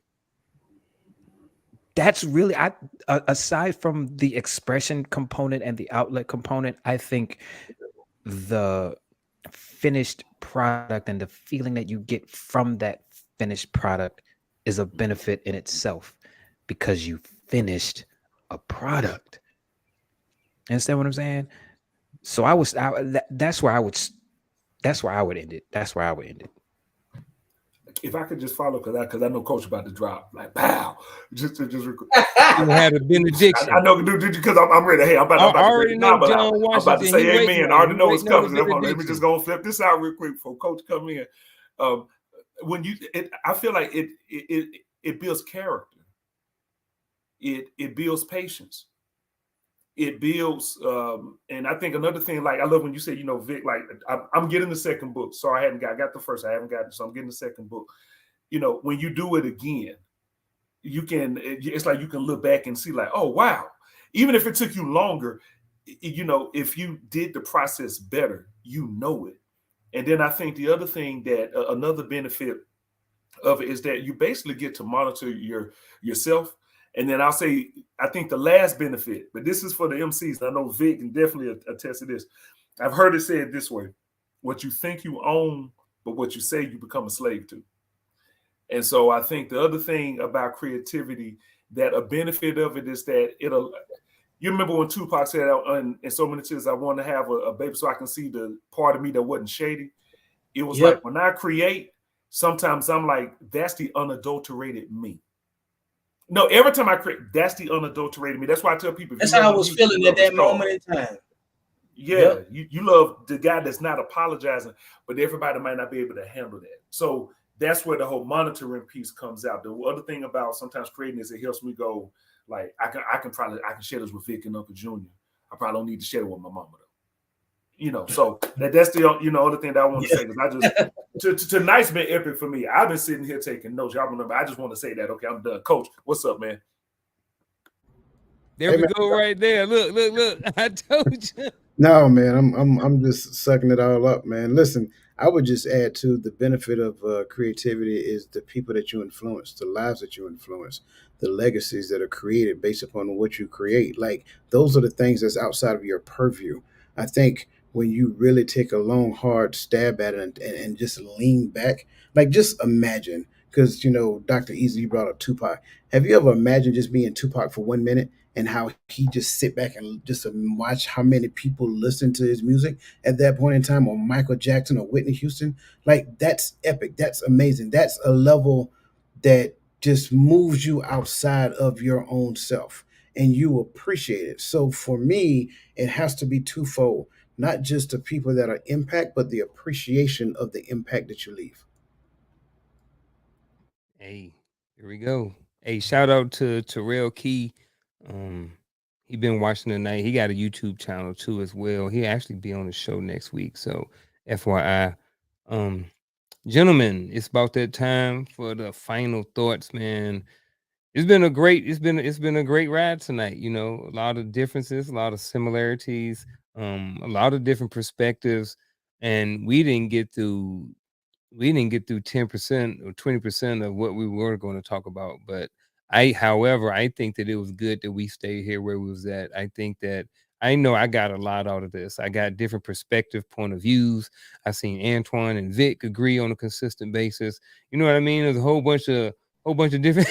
That's really aside from the expression component and the outlet component, I think the finished product and the feeling that you get from that finished product is a benefit in itself because you finished a product. Understand what I'm saying? So that's where I would that's where I would end it. That's where I would end it. If I could just follow, because I know Coach about to drop like pow, just You had a I benediction. know, because I'm ready. Hey, I I'm about to break already it know down, but John I'm about to Washington. He say waiting amen. I on it. already He know what's waiting on the coming. Let me just benediction. go and flip this out real quick before Coach come in. Um, when I feel like it builds character. It builds patience. It builds, and I think another thing, like I love when you say, you know, Vic, like I'm getting the second book. So I got the first. I haven't got it, so I'm getting the second book. You know, when you do it again, it's like you can look back and see like, oh wow, even if it took you longer, you know, if you did the process better, you know it. And then I think the other thing that another benefit of it is that you basically get to monitor yourself. And then I'll say, I think the last benefit, but this is for the MCs. I know Vic can definitely attest to this. I've heard it said this way: what you think you own, but what you say you become a slave to. And so I think the other thing about creativity, that a benefit of it is that it'll. You remember when Tupac said in so many tears, I want to have a baby so I can see the part of me that wasn't shady. It was like Yep, when I create, sometimes I'm like, that's the unadulterated me. No, every time I create, that's the unadulterated me. That's why I tell people, if you that's love how I the was music, you feeling at love the that star. moment in time. Yeah, Yep. you love the guy that's not apologizing, but everybody might not be able to handle that. So that's where the whole monitoring piece comes out. The other thing about sometimes creating is it helps me go, like, I can share this with Vic and Uncle Junior. I probably don't need to share it with my mama though. You know, so that's the other thing that I want to Yeah. say, because I just tonight's been epic for me. I've been sitting here taking notes. Y'all remember? I just want to say that. Okay, I'm done. Coach, what's up, man? There Hey we man, go, right there. Look. I told you. no man, I'm just sucking it all up, man. Listen, I would just add to the benefit of creativity is the people that you influence, the lives that you influence, the legacies that are created based upon what you create. Like those are the things that's outside of your purview. I think when you really take a long, hard stab at it and just lean back. Like, just imagine, because, Dr. Easy, you brought up Tupac. Have you ever imagined just being Tupac for 1 minute and how he just sit back and just watch how many people listen to his music at that point in time, or Michael Jackson or Whitney Houston? Like, that's epic. That's amazing. That's a level that just moves you outside of your own self and you appreciate it. So for me, it has to be twofold, not just the people that are impact, but the appreciation of the impact that you leave. Hey, here we go. Hey, shout out to Terrell Key. Um, he been watching tonight. He got a YouTube channel too as well. He actually be on the show next week. So FYI. Um, Gentlemen, it's about that time for the final thoughts, man. It's been a great ride tonight. A lot of differences, a lot of similarities, a lot of different perspectives, and we didn't get through 10% or 20% of what we were going to talk about. But however, I think that it was good that we stayed here where we was at. I think that I know I got a lot out of this. I got different perspective, point of views. I seen Antoine and Vic agree on a consistent basis. You know what I mean? There's a whole bunch of different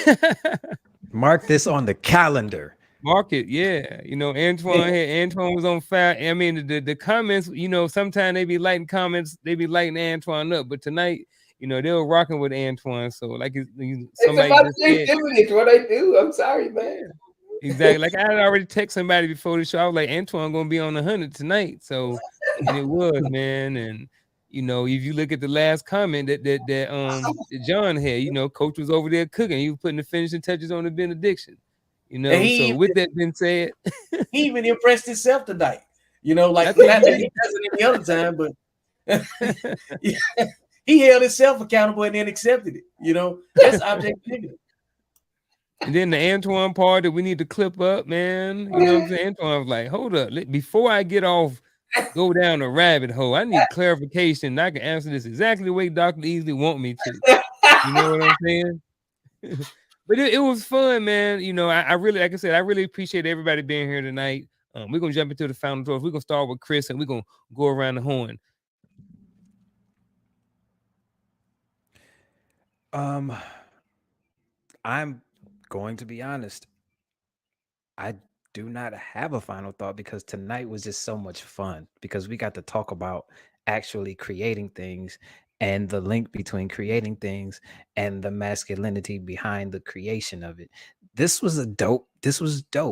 Mark this on the calendar. market. Yeah. Antoine was on fire. I mean, the comments, sometimes they be lighting comments, they be lighting Antoine up, but tonight, they were rocking with Antoine. So like It's somebody about just said, creativity. It's what I do. I'm sorry, man. yeah, exactly. Like I had already texted somebody before the show. I was like, Antoine gonna be on 100 tonight. So, and it was, man. And if you look at the last comment that John had, coach was over there cooking. He was putting the finishing touches on the benediction. And So he with that being said, he even impressed himself tonight. I Like, think not he that he doesn't any other time, but he held himself accountable and then accepted it. That's objectivity. and then the Antoine part that we need to clip up, man. You know what I'm saying? Antoine was like, hold up, before I get off, go down a rabbit hole. I need clarification. I can answer this exactly the way Dr. Easley want me to. You know what I'm saying? But it was fun, man. I really, like I said, I really appreciate everybody being here tonight. We're gonna jump into the final thoughts. We're gonna start with Chris and we're gonna go around the horn. Um, I'm going to be honest. I do not have a final thought because tonight was just so much fun because we got to talk about actually creating things and the link between creating things and the masculinity behind the creation of it. This was dope.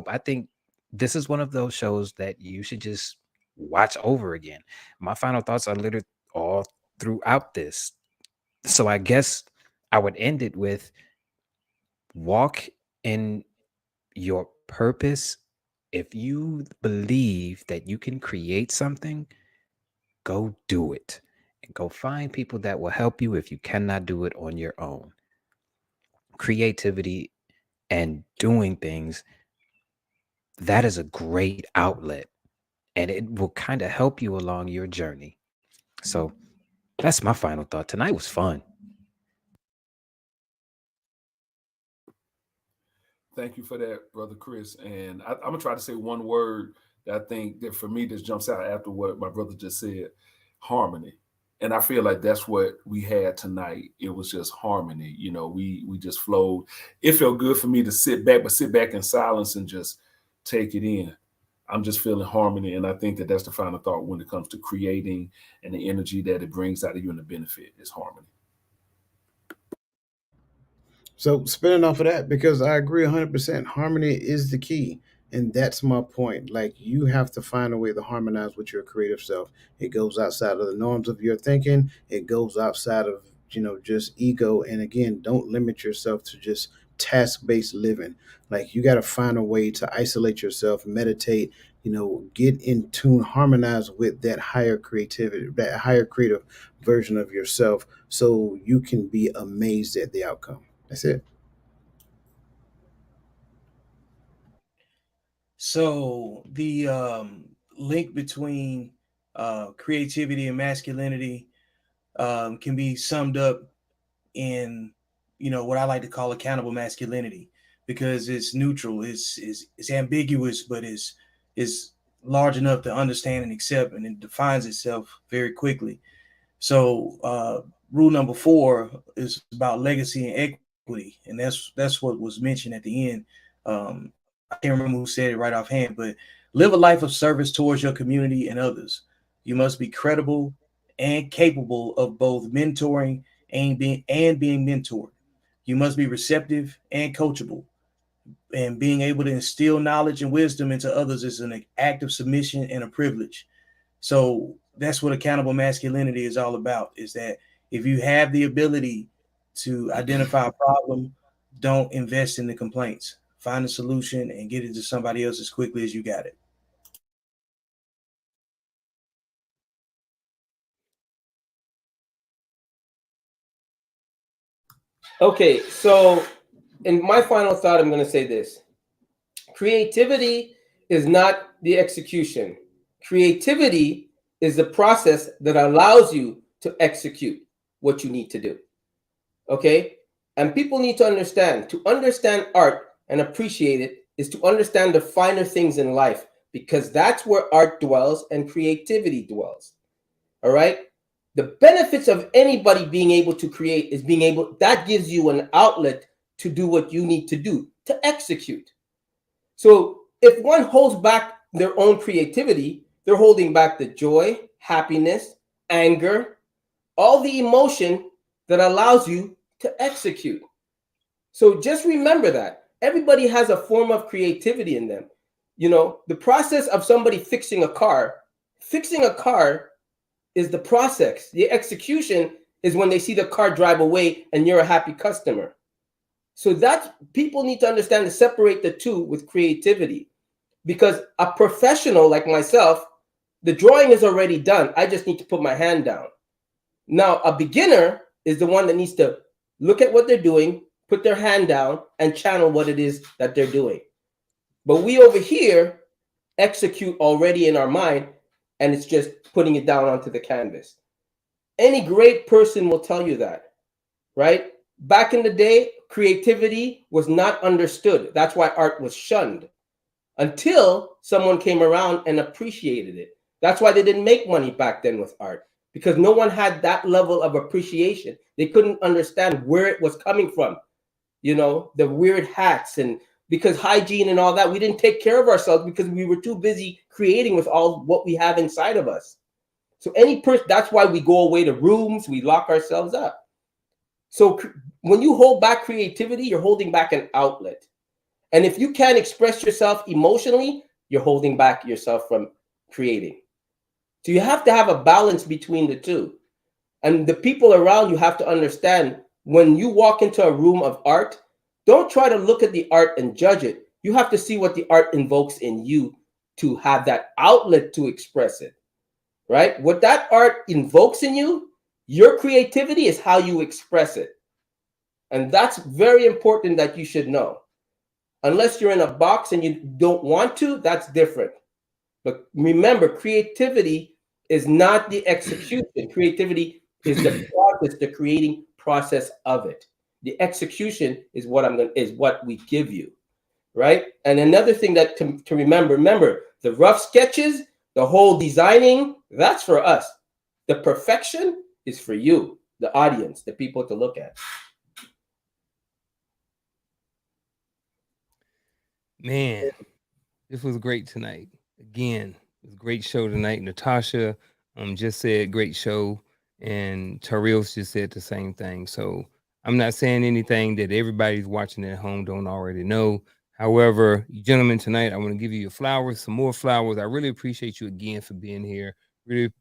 I think this is one of those shows that you should just watch over again. My final thoughts are literally all throughout this. So I guess I would end it with walk in your purpose. If you believe that you can create something, go do it and go find people that will help you if you cannot do it on your own. Creativity and doing things, that is a great outlet and it will kind of help you along your journey. So that's my final thought. Tonight was fun. Thank you for that, brother Chris. And I'm gonna try to say one word that I think that for me just jumps out after what my brother just said: harmony. And I feel like that's what we had tonight. It was just harmony. We just flowed. It felt good for me to sit back, but sit back in silence and just take it in. I'm just feeling harmony, and I think that that's the final thought when it comes to creating and the energy that it brings out of you and the benefit is harmony. So spinning off of that, because I agree 100%, harmony is the key. And that's my point. Like, you have to find a way to harmonize with your creative self. It goes outside of the norms of your thinking. It goes outside of, just ego. And again, don't limit yourself to just task-based living. Like, you got to find a way to isolate yourself, meditate, get in tune, harmonize with that higher creativity, that higher creative version of yourself, so you can be amazed at the outcome. That's it. So the link between creativity and masculinity can be summed up in what I like to call accountable masculinity, because it's neutral, it's ambiguous, but is large enough to understand and accept, and it defines itself very quickly. So rule number 4 is about legacy and equity, and that's what was mentioned at the end. I can't remember who said it right offhand, but live a life of service towards your community and others. You must be credible and capable of both mentoring and being mentored. You must be receptive and coachable, and being able to instill knowledge and wisdom into others is an act of submission and a privilege. So that's what accountable masculinity is all about, is that if you have the ability to identify a problem, don't invest in the complaints. Find a solution and get it to somebody else as quickly as you got it. Okay, so in my final thought, I'm going to say this: creativity is not the execution. Creativity is the process that allows you to execute what you need to do. Okay? And people need to understand art and appreciate it is to understand the finer things in life, because that's where art dwells and creativity dwells. All right? The benefits of anybody being able to create is being able, that gives you an outlet to do what you need to do, to execute. So if one holds back their own creativity, they're holding back the joy, happiness, anger, all the emotion that allows you to execute. So just remember that everybody has a form of creativity in them. You know, the process of somebody fixing a car is the process. The execution is when they see the car drive away and you're a happy customer. So that's, people need to understand to separate the two with creativity. Because a professional like myself, the drawing is already done. I just need to put my hand down. Now, a beginner is the one that needs to look at what they're doing, put their hand down, and channel what it is that they're doing. But we over here execute already in our mind, and it's just putting it down onto the canvas. Any great person will tell you that, right? Back in the day, creativity was not understood. That's why art was shunned until someone came around and appreciated it. That's why they didn't make money back then with art, because no one had that level of appreciation. They couldn't understand where it was coming from, you know, the weird hats, and because hygiene and all that, we didn't take care of ourselves because we were too busy creating with all what we have inside of us. So any person, that's why we go away to rooms, we lock ourselves up. So when you hold back creativity, you're holding back an outlet. And if you can't express yourself emotionally, you're holding back yourself from creating. So you have to have a balance between the two. And the people around you have to understand, when you walk into a room of art, don't try to look at the art and judge it. You have to see what the art invokes in you to have that outlet to express it, right? What that art invokes in you, your creativity is how you express it. And that's very important that you should know. Unless you're in a box and you don't want to, that's different. But remember, creativity is not the execution. Creativity is the process, the creating process of it. The execution is what we give you, right? And another thing that to remember, the rough sketches, the whole designing, that's for us. The perfection is for you, the audience, the people to look at. Man, this was great tonight. Again, it was a great show tonight. Natasha just said great show, and Tarils just said the same thing. So I'm not saying anything that everybody's watching at home don't already know. However, gentlemen, tonight I want to give you your flowers, some more flowers. I really appreciate you again for being here. Really,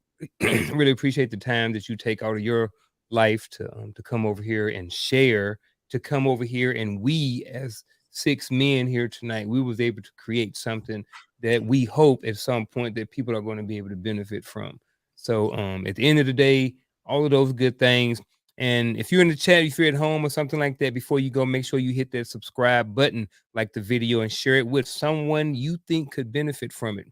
really appreciate the time that you take out of your life to come over here and share. To come over here, and we as 6 men here tonight, we was able to create something that we hope at some point that people are going to be able to benefit from. So at the end of the day, all of those good things. And if you're in the chat, if you're at home or something like that, before you go, make sure you hit that subscribe button, like the video, and share it with someone you think could benefit from it.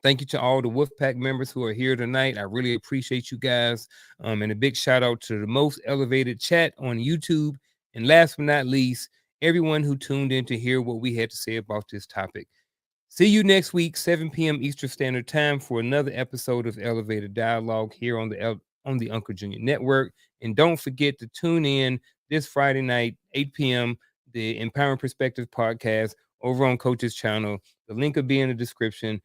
Thank you to all the Wolfpack members who are here tonight. I really appreciate you guys. And a big shout out to the most elevated chat on YouTube. And last but not least, everyone who tuned in to hear what we had to say about this topic. See you next week, 7 p.m. Eastern Standard Time, for another episode of Elevated Dialogue here on the Uncle Junior Network. And don't forget to tune in this Friday night, 8 p.m., the Empowering Perspective podcast over on Coach's channel. The link will be in the description.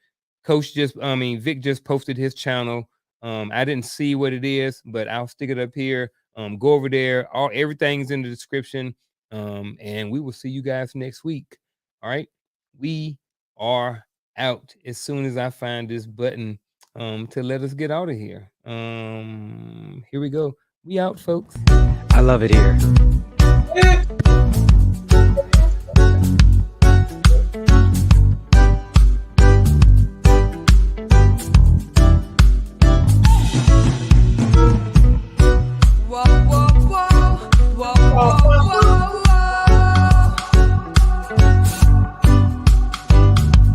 Vic just posted his channel. I didn't see what it is, but I'll stick it up here. Go over there. Everything's in the description. And we will see you guys next week. All right. We are out as soon as I find this button to let us get out of here. Here we go. We out, folks. I love it here.